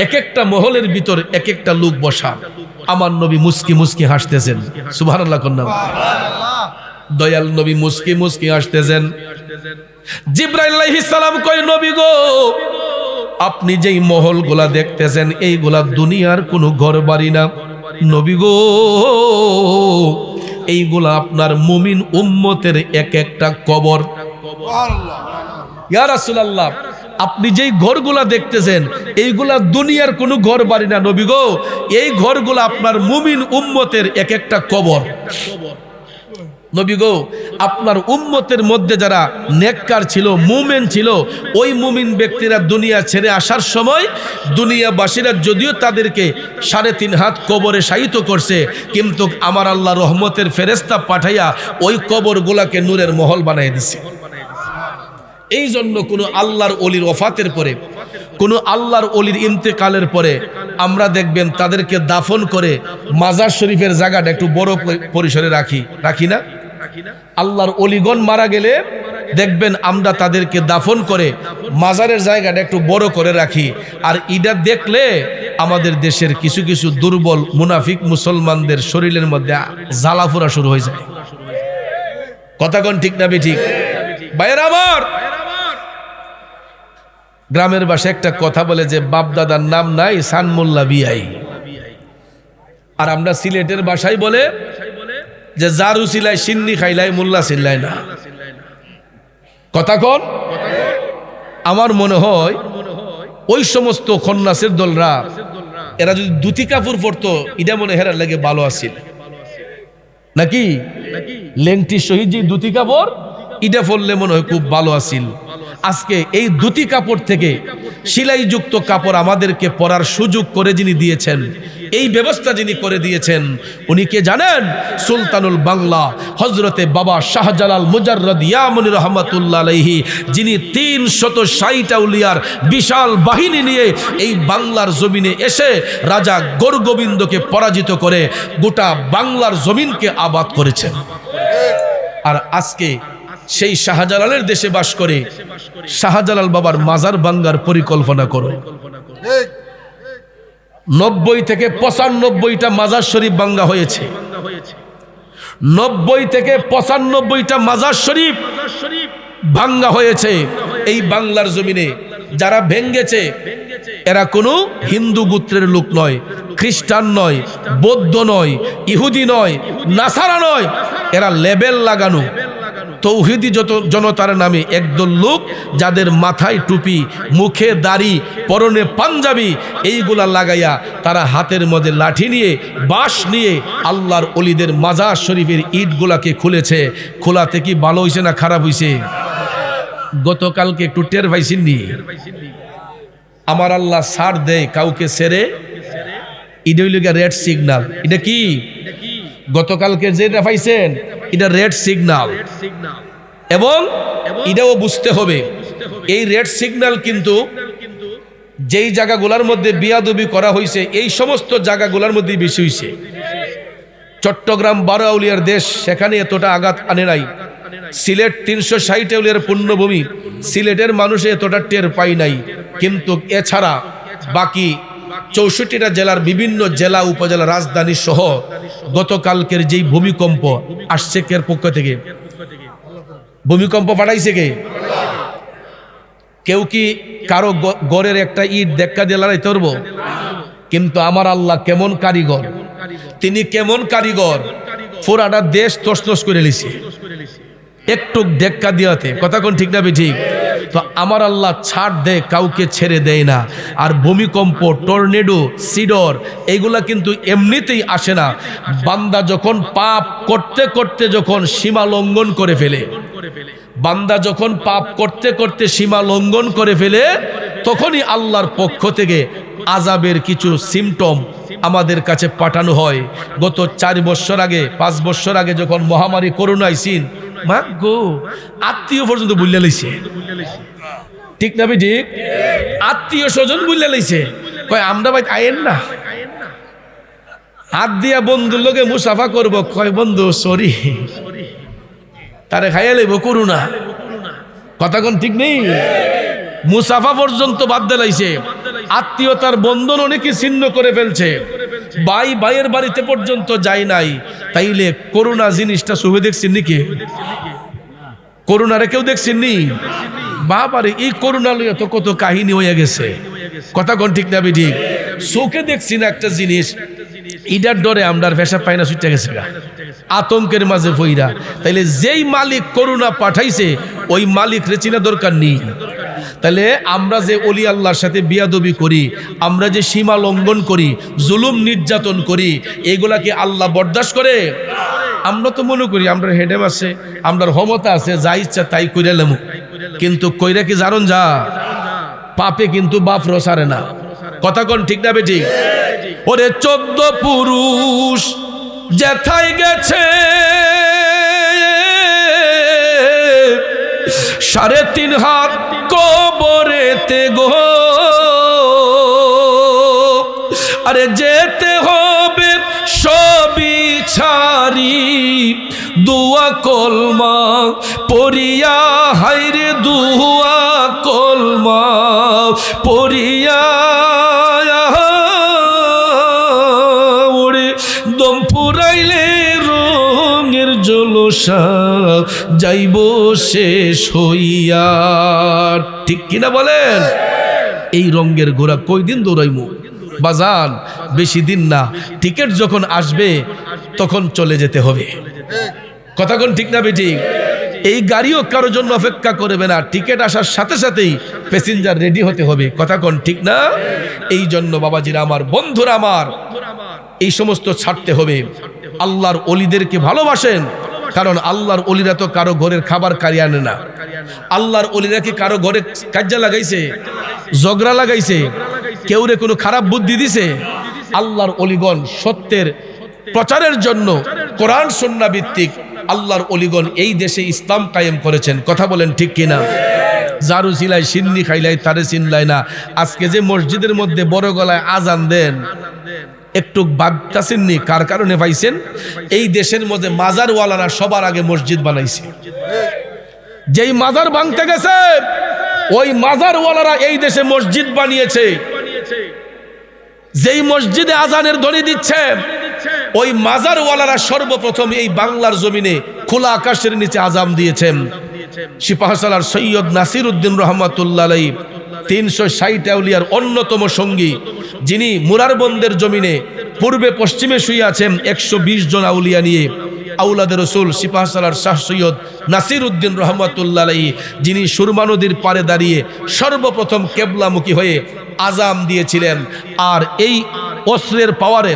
এক একটা মহলের ভিতর এক একটা লোক বসা। আমার নবী মুস্কি মুস্কি হাসতেছেন। সুবহানাল্লাহ কন্যা। দয়াল নবী মুস্কি মুস্কি হাসতেছেন। জিবরাইল আলাইহিস সালাম কয়, নবী গো, আপনি যেই মহলগুলা দেখতেছেন এইগুলা দুনিয়ার কোনো ঘর বাড়ি না। নবী গো, এইগুলা আপনার মুমিন উম্মতের এক একটা কবর। ইয়া রাসূলুল্লাহ, আপনি যেই ঘরগুলা দেখতেছেন এইগুলা দুনিয়ার কোনো ঘর বাড়ি না নবী গো, এই ঘরগুলা আপনার মুমিন উম্মতের এক একটা কবর। নবী গো, আপনার উম্মতের মধ্যে যারা নেককার ছিল, মুমিন ছিল, ওই মুমিন ব্যক্তিরা দুনিয়া ছেড়ে আসার সময় দুনিয়াবাসীরা যদিও তাদেরকে 3.5 হাত কবরে শায়িত করছে, কিন্তু আমার আল্লাহ রহমতের ফেরেশতা পাঠাইয়া ওই কবরগুলাকে নূরের মহল বানিয়ে দিছে। এই জন্য কোনো আল্লাহর ওলির ওফাতের পরে, কোনো আল্লাহর ওলির ইন্তেকালের পরে আমরা দেখবেন তাদেরকে দাফন করে মাজার শরীফের জায়গাটা একটু বড় পরিসরে রাখি না? আল্লাহর ওলিগণ মারা গেলে দেখবেন আমরা তাদেরকে দাফন করে মাজারের জায়গাটা একটু বড় করে রাখি। আর এটা দেখলে আমাদের দেশের কিছু কিছু দুর্বল মুনাফিক মুসলমানদের শরীরের মধ্যে জ্বালাফোড়া শুরু হয়ে যায়। কথা কোন ঠিক না বেঠিক? ভাইয়েরা আমার, গ্রামের ভাষায় একটা কথা বলে যে বাপ দাদার নাম নাই সান মোল্লা বিয়াই। আর আমরা সিলেটের ভাষায় বলে যে জারু সিলাই সিন্নি খাইলাই মোল্লা সিল্লাই না। কথা কোন? আমার মনে হয় ওই সমস্ত খন্নাসের দলরা এরা যদি ধুতি কাপড় পরতো এটা মনে হেরার লাগে ভালো আছিল নাকি? লেংটি শহীদ যে ধুতি কাপড় এটা পরলে মনে হয় খুব ভালো আছিল। আজকে এই ধুতি কাপড় থেকে সেলাইযুক্ত কাপড় আমাদেরকে পরার সুযোগ করে যিনি দিয়েছেন, এই ব্যবস্থা যিনি করে দিয়েছেন, উনি কে জানেন? সুলতানুল বাংলা হযরতে বাবা শাহজালাল মুজাররদ ইয়ামনি রহমাতুল্লাহ আলাইহি, যিনি 360 আউলিয়ার বিশাল বাহিনী নিয়ে এই বাংলার জমিনে এসে রাজা গৌরগোবিন্দকে পরাজিত করে গোটা বাংলার জমিনকে আবাদ করেছেন। আর আজকে সেই শাহজালালের দেশে বাস করে শাহজালাল বাবার মাজার ভাঙ্গার পরিকল্পনা করো। 90 থেকে 95টা মাজার শরীফ ভাঙ্গা হয়েছে। 90 থেকে 95টা মাজার শরীফ ভাঙ্গা হয়েছে এই বাংলার জমিনে। যারা ভেঙ্গেছে এরা কোনো হিন্দু গোত্রের লোক নয়, খ্রিস্টান নয়, বৌদ্ধ নয়, ইহুদি নয়, নাসারা নয়, এরা লেবেল লাগানো তৌহিদি জনতার নামে একদল লোক, যাদের মাথায় টুপি, মুখে দাড়ি, পরনে পাঞ্জাবি, এইগুলা লাগাইয়া তারা হাতের মধ্যে লাঠি নিয়ে, বাঁশ নিয়ে আল্লাহর ওলিদের মাজার শরীফের ইটগুলাকে খুলেছে। খোলাতে কি ভালো হয়েছে না খারাপ হয়েছে? গতকালকে একটু টের পাইছেননি? আমার আল্লাহ ছাড় দেয় কাউকে ছেড়ে, এটা হইল রেড সিগন্যাল। এটা কি গতকালকে যেটা পাইছেন, এটা রেড সিগন্যাল। এবং এটাও বুঝতে হবে, এই রেড সিগন্যাল কিন্তু যেই জায়গাগুলোর মধ্যে বিয়াদবি করা হয়েছে, এই সমস্ত জায়গাগুলোর মধ্যে বেশি হয়েছে। চট্টগ্রাম 12 আউলিয়ার দেশ, সেখানে এতটা আঘাত আনে নাই। সিলেট 360 আউলিয়ার পুণ্যভূমি, সিলেটের মানুষে এতটা টের পাই নাই। কিন্তু এছাড়া বাকি 64টা জেলার বিভিন্ন জেলা উপজেলা রাজধানী সহ গতকালকের যেই ভূমিকম্প আসছে, কের পক্ষ থেকে ভূমিকম্প পাঠাইছে কে? কেউ কি কারো গড়ের একটা ইট দেখা দিয়ে লড়াইতে পারবো? কিন্তু আমার আল্লাহ কেমন কারিগর, তিনি কেমন কারিগর, পুরাটা দেশ তছনছ করে লিছে একটু দেখা দিয়াতে। কথা কোন ঠিক না ঠিক? তো আমার আল্লাহ ছাড় দেয়, কাউকে ছেড়ে দেয় না। আর ভূমিকম্প, টর্নেডো, সিডর, এইগুলা কিন্তু এমনিতেই আসে না। বান্দা যখন পাপ করতে করতে যখন সীমা লঙ্ঘন করে ফেলে, বান্দা যখন পাপ করতে করতে সীমা লঙ্ঘন করে ফেলে, তখনই আল্লাহর পক্ষ থেকে আযাবের কিছু সিমটম আমাদের কাছে পাঠানো হয়। গত 4 বছর আগে, 5 বছর আগে যখন মহামারী করোনা আইসিন, মা গো, আত্মীয় পর্যন্ত বুঝলে লাইছে। ঠিক না ভাই? ঠিক। আত্মীয় স্বজন বুঝলে লাইছে, কয় আমরা ভাই আইন না, হাত দিয়া বন্ধুর লোকে মুসাফা করব, কয় বন্ধু সরি, তারে খাইয়া লইব করুণা। কথা কোন ঠিক নেই? মুসাফা পর্যন্ত বাদ দিলাইছে, আত্মীয়তার বন্ধন অনেকে ছিন্ন করে ফেলছে, ভাই ভাইয়ের বাড়িতে পর্যন্ত যায় নাই। তাইলে করোনা জিনিসটা শুভে দেখছেন নাকি? করোনারে কেউ দেখছেন নি? বাবারে, এই করোনা লইয়া তো কত কাহিনী হয়ে গেছে। কথা কোন ঠিক না ঠিক? চোখে দেখছি না একটা জিনিস, ইডার ডরে আমরা পেশা পাই না, ছুটে গেছে আতঙ্কের মাঝে ফইরা। তাইলে যেই মালিক করোনা পাঠাইছে, ওই মালিক রে চিনা দরকার নেই। তাহলে আমরা যে ওলি আল্লাহর সাথে বিয়াদবি করি, আমরা যে সীমা লঙ্ঘন করি, জুলুম নির্যাতন করি, এগুলাকে আল্লাহ বরদাস্ত করে? আমরা তো মনে করি আমরা হেডেম আছে, আমরার ক্ষমতা আছে, যা ইচ্ছা তাই কইরালাম। কিন্তু কইরা কি জারণ যা পাপে কিন্তু বাপ রসারে না। কথা কোন ঠিক না বেটি? ওরে 14 পুরুষ যেথায় গেছে, 3.5 হাত কবরেতে গো, আরে যেতে হবে সবই ছাড়ি, দুয়া কলমা পড়িয়া, হাইরে দুয়া কলমা পড়িয়া, ওরে দম ফুরাইলে রঙের জলসা যাইব শেষ হইয়া। ঠিক কিনা বলেন? এই রঙের ঘোড়া কয়দিন দৌড়াইমু বাজান? বেশি দিন না। টিকিট যখন আসবে তখন চলে যেতে হবে। কথা কোন ঠিক না বেটি? এই গাড়িও কারোর জন্য অপেক্ষা করবে না, টিকিট আসার সাথে সাথেই প্যাসেঞ্জার রেডি হতে হবে। কথা কোন ঠিক না? এই জন্য বাবাজিরা আমার, বন্ধুরা আমার, এই সমস্ত ছাড়তে হবে। আল্লাহর ওলিদেরকে ভালোবাসেন, কারণ আল্লাহর ওলিরা তো কারো ঘরের খাবার কারি আনে না। আল্লাহর ওলিরা কি কারো ঘরে কাজ্জা লাগাইছে, ঝগড়া লাগাইছে, কেউ রে কোনো খারাপ বুদ্ধি দিছে? আল্লাহর ওলিগণ সত্যের প্রচারের জন্য কোরআন সুন্নাহ ভিত্তিক আল্লাহর ওলিগণ এই দেশে ইসলাম কায়েম করেছেন। কথা বলেন ঠিক কিনা? জারু সিলাই সিন্নি খাইলাই তারে চিনলাই না। আজকে যে মসজিদের মধ্যে বড় গলায় আজান দেন, একটু ভাবতাছেননি কার কারণে পাইছেন? এই দেশের মধ্যে মাজারওয়ালারা সবার আগে মসজিদ বানাইছে। যেই মাজার ভাঙতে গেছে, ওই মাজারওয়ালারা এই দেশে মসজিদ বানিয়েছে। যেই মসজিদে আজানের ধ্বনি দিচ্ছে, ওই মাজারওয়ালারা সর্বপ্রথম এই বাংলার জমিনে খোলা আকাশের নিচে আজান দিয়েছেন। সিপাহসালার সৈয়দ নাসির উদ্দিন রহমাতুল্লাহ আলাইহি 360 আউলিয়ার অন্যতম সঙ্গী, যিনি মুরারবন্দের জমিনে পূর্বে পশ্চিমে শুয়ে আছেন 120 জন আউলিয়া নিয়ে, আউলাদের রসুল সিপাহ সালার শাহ সৈয়দ নাসির উদ্দিন রহমতুল্লাহ আলাইহি, যিনি সুরমা নদীর পাড়ে দাঁড়িয়ে সর্বপ্রথম কেবলামুখী হয়ে আজাম দিয়েছিলেন। আর এই অস্ত্রের পাওয়ারে,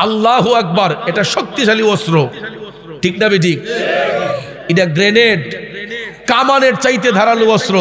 আল্লাহু আকবার, এটা শক্তিশালী অস্ত্র, ঠিক না বেঠিক? এটা গ্রেনেড, কামানের চাইতে ধারালো অস্ত্র।